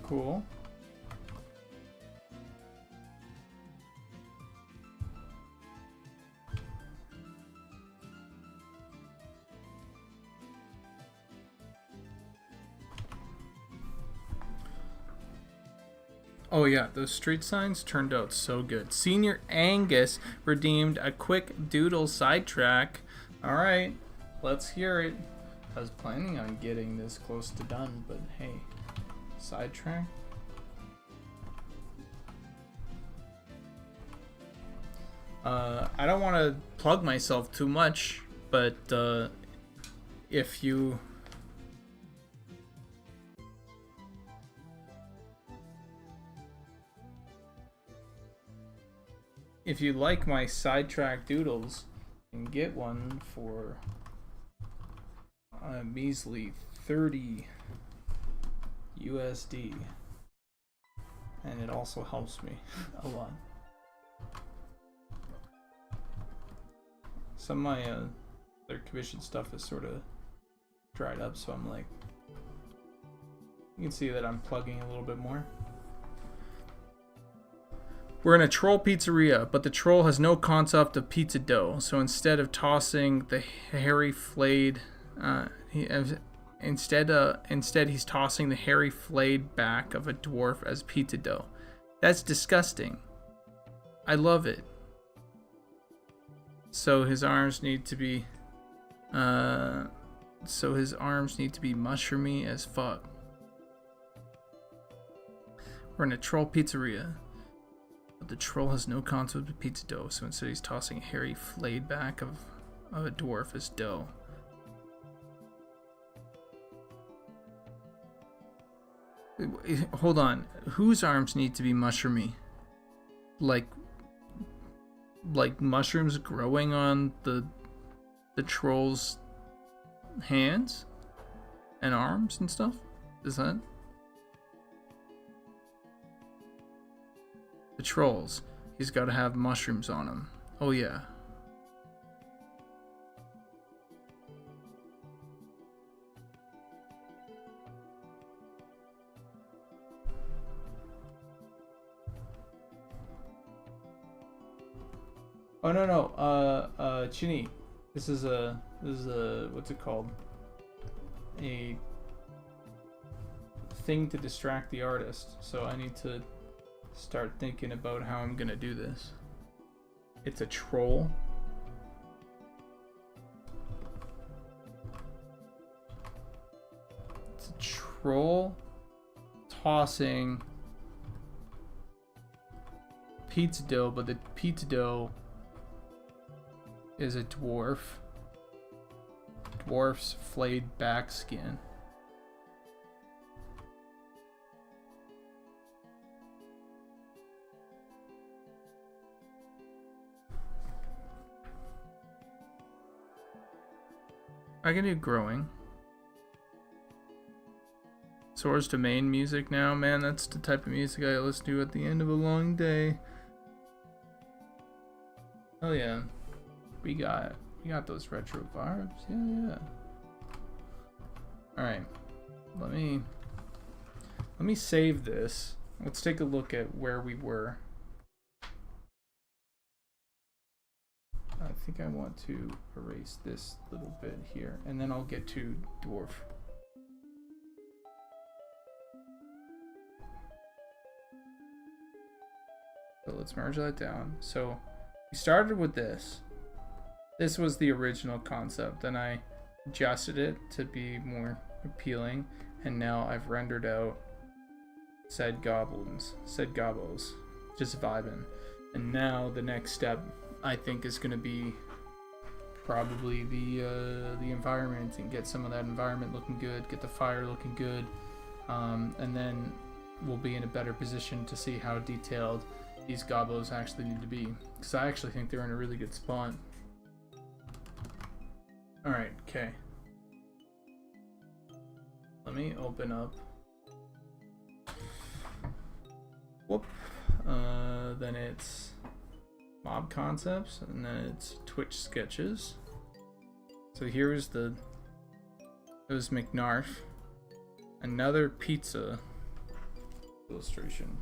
Cool. Oh yeah, those street signs turned out so good. Senior Angus redeemed a quick doodle sidetrack. Alright, let's hear it. I was planning on getting this close to done, but hey, sidetrack? I don't want to plug myself too much, but if you like my sidetrack doodles, you can get one for a measly 30 USD, and it also helps me a lot. Some of my their commission stuff is sort of dried up, so I'm like, you can see that I'm plugging a little bit more. We're in a troll pizzeria, but the troll has no concept of pizza dough, so instead of tossing the hairy flayed Instead, he's tossing the hairy, flayed back of a dwarf as pizza dough. That's disgusting. I love it. So his arms need to be, mushroomy as fuck. We're in a troll pizzeria, but the troll has no concept of pizza dough, so instead he's tossing a hairy, flayed back of a dwarf as dough. Hold on. Whose arms need to be mushroomy? Like mushrooms growing on the troll's hands and arms and stuff? Is that the trolls? He's got to have mushrooms on him. Oh yeah. Oh no, Chinny. This is a what's it called? A thing to distract the artist. So I need to start thinking about how I'm gonna do this. It's a troll. It's a troll tossing pizza dough, but the pizza dough is a dwarf. Dwarf's flayed back skin. I can do growing. Source to main music now, man. That's the type of music I listen to at the end of a long day. Oh yeah. We got those retro vibes. Yeah. All right, let me save this. Let's take a look at where we were. I think I want to erase this little bit here, and then I'll get to dwarf. So let's merge that down. So we started with this. This was the original concept, and I adjusted it to be more appealing, and now I've rendered out said gobos, just vibing. And now the next step, I think, is going to be probably the environment, and get some of that environment looking good, get the fire looking good, and then we'll be in a better position to see how detailed these gobos actually need to be, because I actually think they're in a really good spot. Alright, okay. Let me open up. Whoop. Then it's mob concepts, and then it's Twitch sketches. So here's it was McNarf. Another pizza illustration.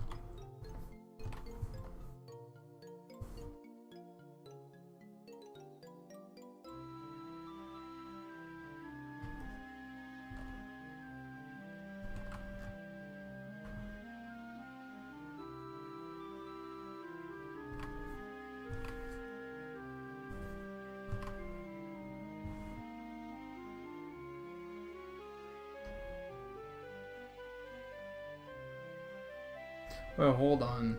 Well, hold on.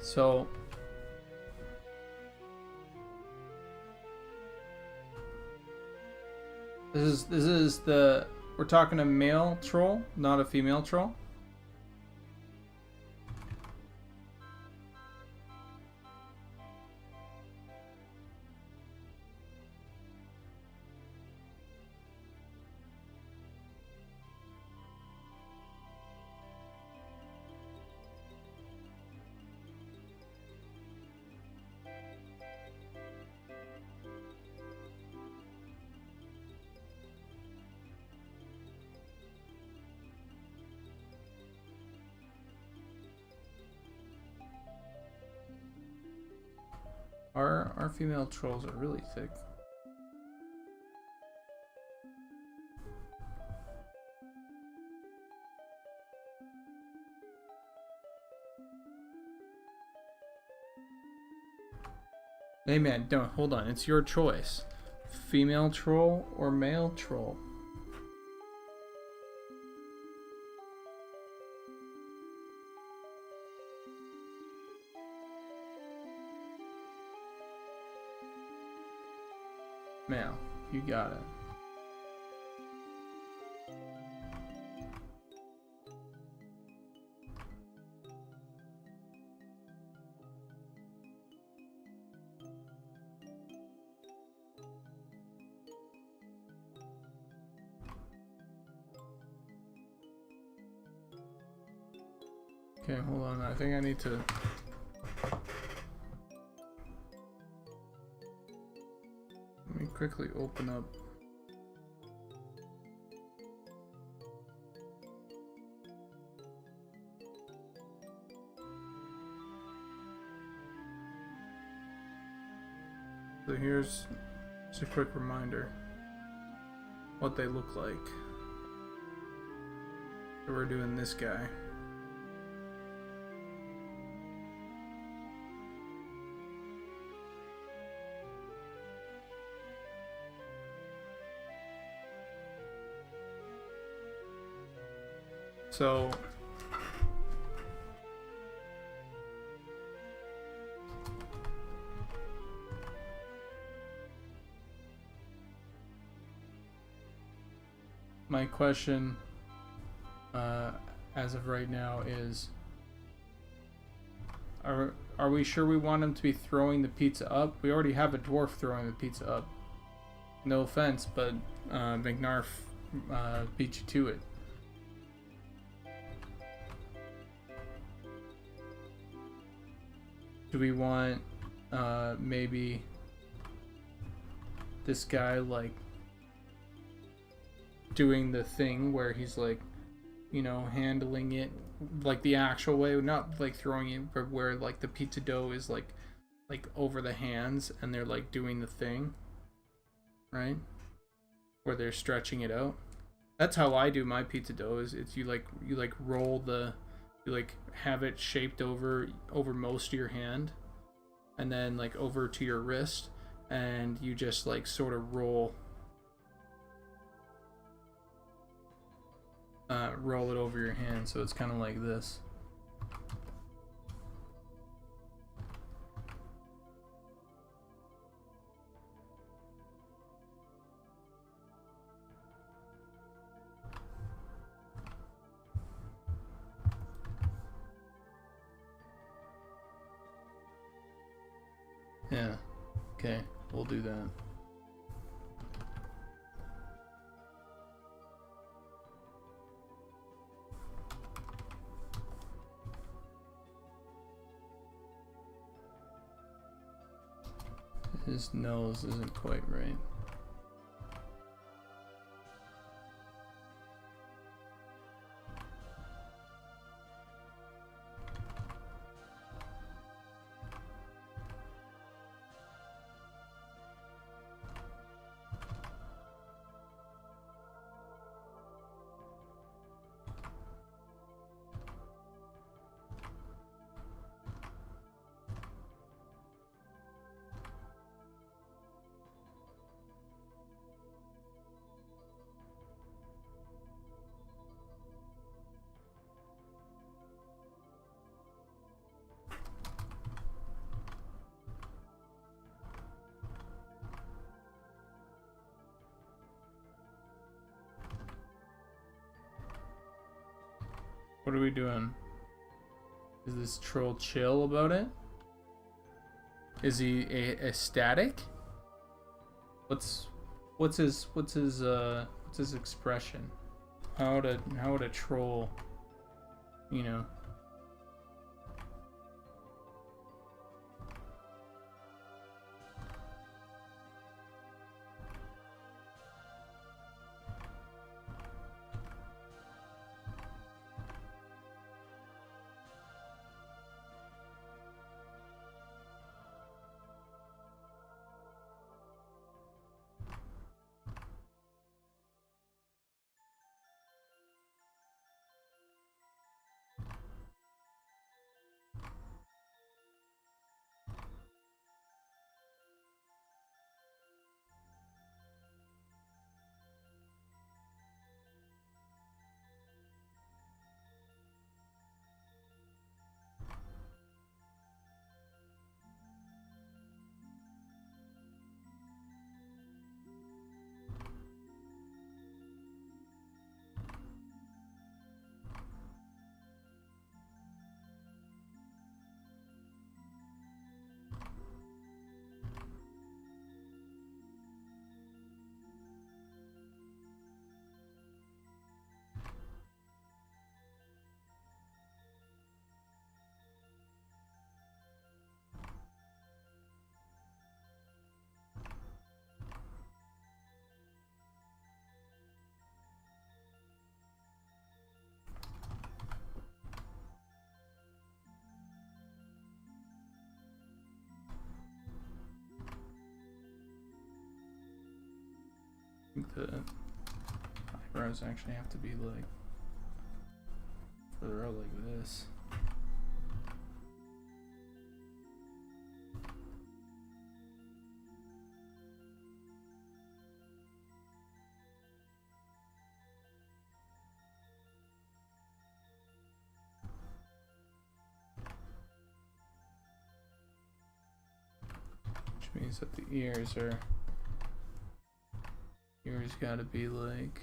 So this is the, we're talking a male troll, not a female troll. Our female trolls are really thick. Hey man, don't hold on. It's your choice. Female troll or male troll? Male. You got it. Okay, hold on. I think I need to... Let me quickly open up... So here's just a quick reminder what they look like. So we're doing this guy. So my question as of right now is, are we sure we want him to be throwing the pizza up? We already have a dwarf throwing the pizza up. No offense, but McNarf beat you to it. Do we want maybe this guy like doing the thing where he's like, you know, handling it like the actual way, not like throwing it, but where like the pizza dough is like over the hands and they're like doing the thing, right? Where they're stretching it out. That's how I do my pizza dough. Is it's you roll the, you like have it shaped over most of your hand, and then like over to your wrist, and you just like sort of roll it over your hand, so it's kind of like this. Yeah, okay, we'll do that. His nose isn't quite right. What are we doing? Is this troll chill about it? Is he ecstatic? What's his expression? How would a troll, you know? think the eyebrows actually have to be like further out like this. Which means that the ears gotta be like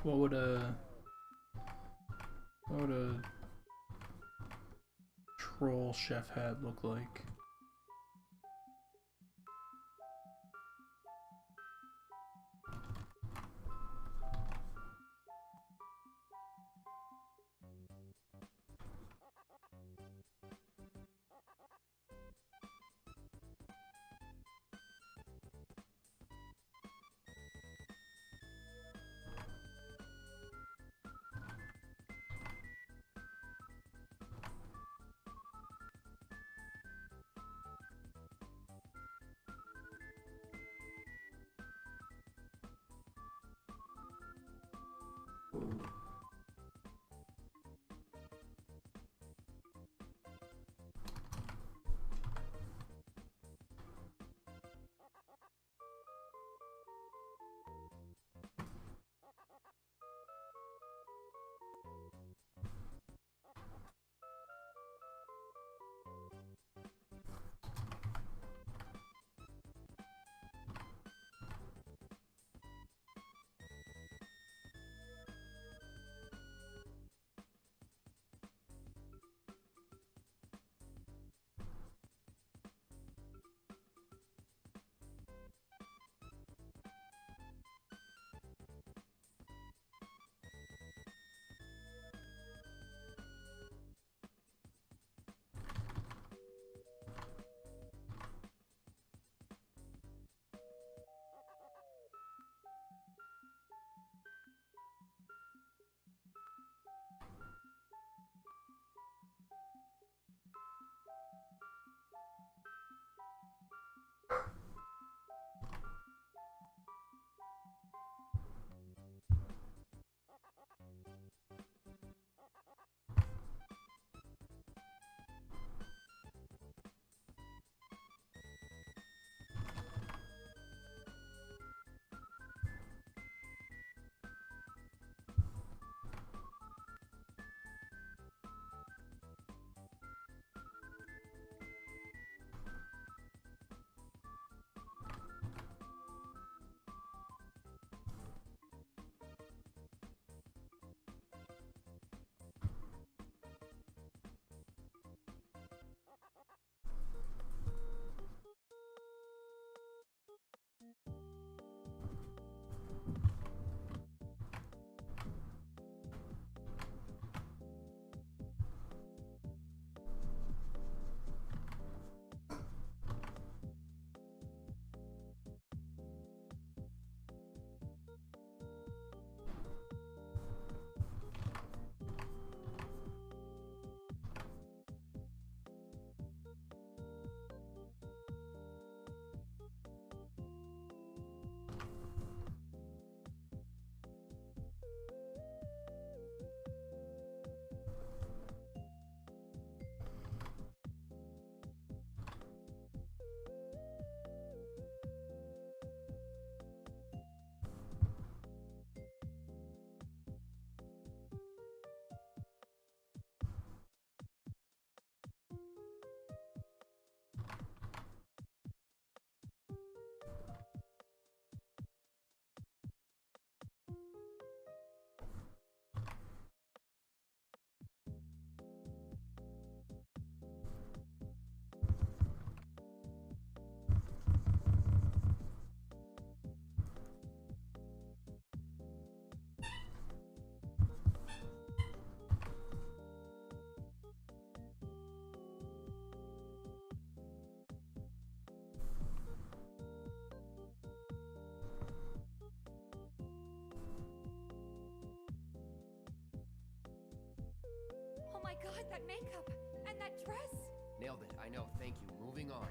What would a troll chef hat look like? Oh my god, that makeup! And that dress! Nailed it, I know, thank you. Moving on.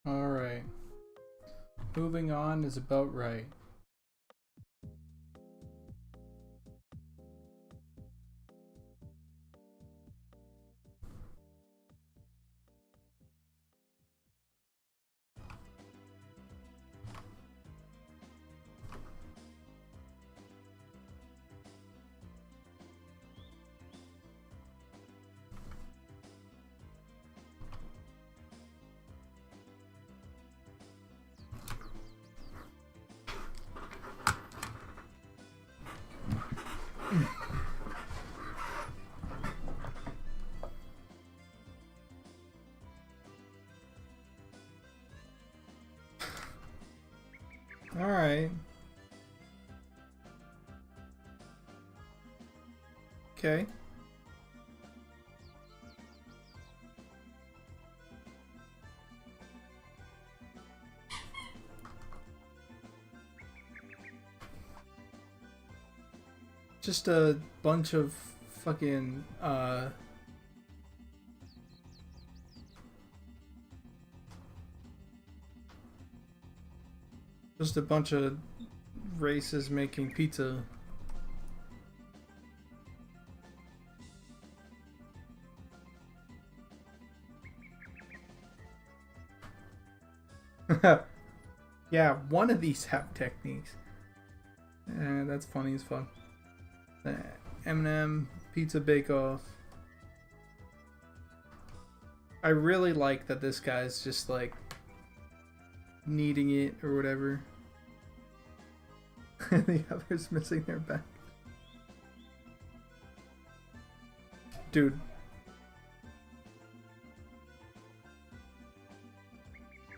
Alright. Moving on is about right. Alright. Okay. Just a bunch of fucking, just a bunch of races making pizza. Yeah, one of these have techniques. That's funny as fuck. M&M Pizza Bake Off. I really like that this guy's just like kneading it or whatever. The other's missing their back. Dude.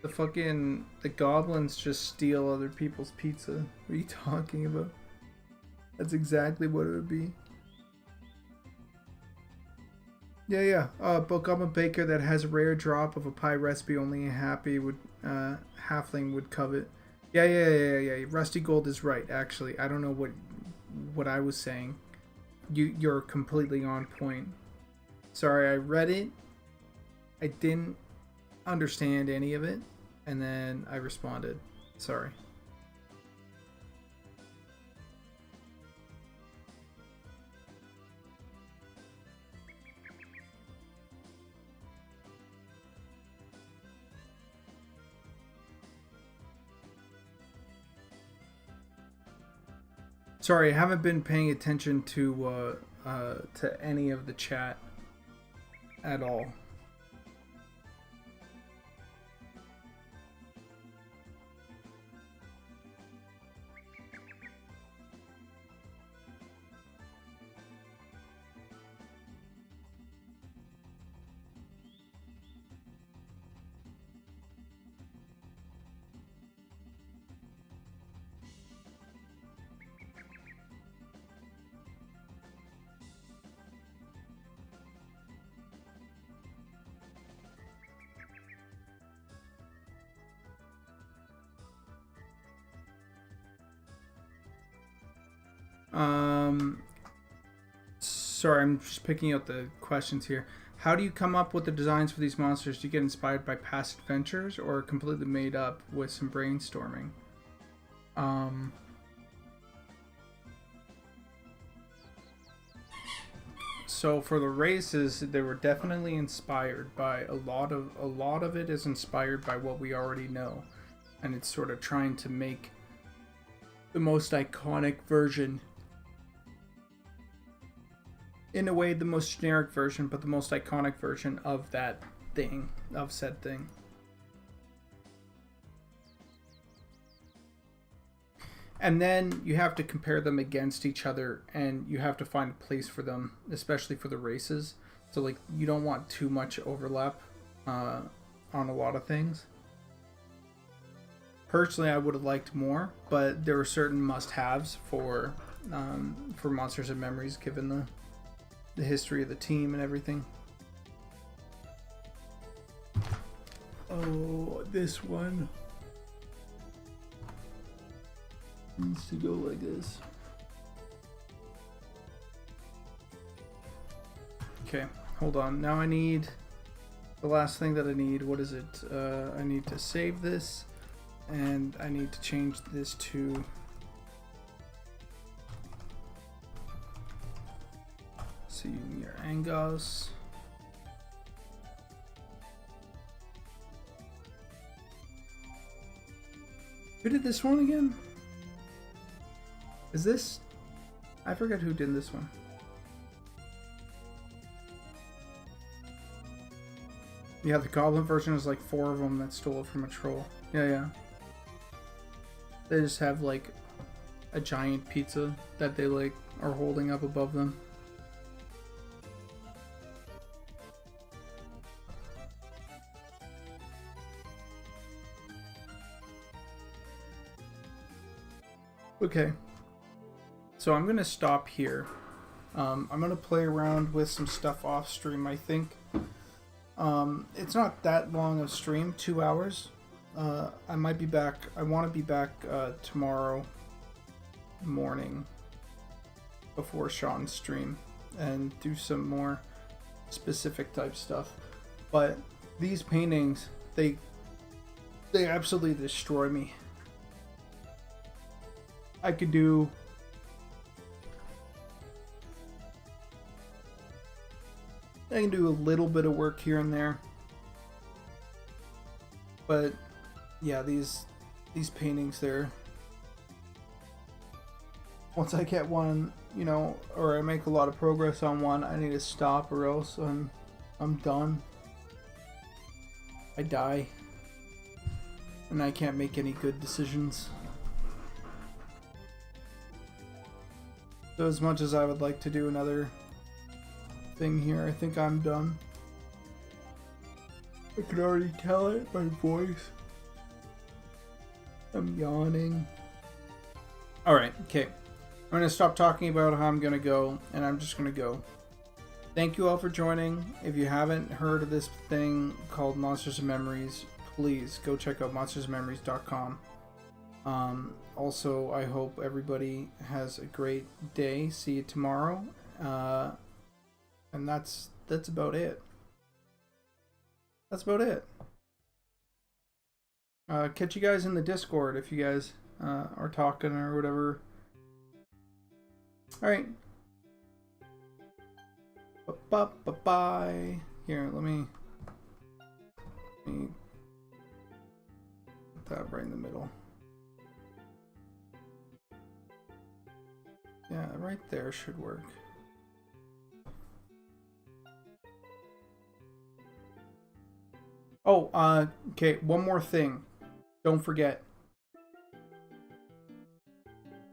The goblins just steal other people's pizza. What are you talking about? That's exactly what it would be. Yeah. Book of a baker that has a rare drop of a pie recipe only a halfling would covet. Yeah. Rusty Gold is right, actually. I don't know what I was saying. You're completely on point. Sorry, I read it. I didn't understand any of it, and then I responded. Sorry. Sorry, I haven't been paying attention to any of the chat at all. Sorry, I'm just picking out the questions here. How do you come up with the designs for these monsters? Do you get inspired by past adventures or completely made up with some brainstorming? So for the races, they were definitely inspired by a lot of it is inspired by what we already know, and it's sort of trying to make the most iconic version. In a way, the most generic version, but the most iconic version of that thing, of said thing. And then you have to compare them against each other, and you have to find a place for them, especially for the races. So, like, you don't want too much overlap on a lot of things. Personally, I would have liked more, but there were certain must-haves for Monsters and Memories, given the history of the team and everything. Oh, this one needs to go like this. Okay, hold on. Now I need the last thing that I need. What is it? I need to save this, and I need to change this to Senior Angos. Who did this one again? Is this? I forget who did this one. Yeah, the Goblin version is like 4 of them that stole it from a troll. Yeah. They just have like a giant pizza that they like are holding up above them. Okay. So I'm going to stop here. I'm going to play around with some stuff off stream, I think. It's not that long of stream, 2 hours. I might be back. I want to be back tomorrow morning before Sean's stream and do some more specific type stuff. But these paintings, they absolutely destroy me. I can do a little bit of work here and there. But yeah, these paintings, they're, once I get one, you know, or I make a lot of progress on one, I need to stop or else I'm done. I die. And I can't make any good decisions. So as much as I would like to do another thing here, I think I'm done. I can already tell it, my voice. I'm yawning. Alright, okay. I'm going to stop talking about how I'm going to go, and I'm just going to go. Thank you all for joining. If you haven't heard of this thing called Monsters and Memories, please go check out monstersandmemories.com. Also, I hope everybody has a great day. See you tomorrow. And that's about it. That's about it. Catch you guys in the Discord if you guys are talking or whatever. Alright. Bye. Here, let me put that right in the middle. Yeah, right there should work. Oh, okay, one more thing. Don't forget,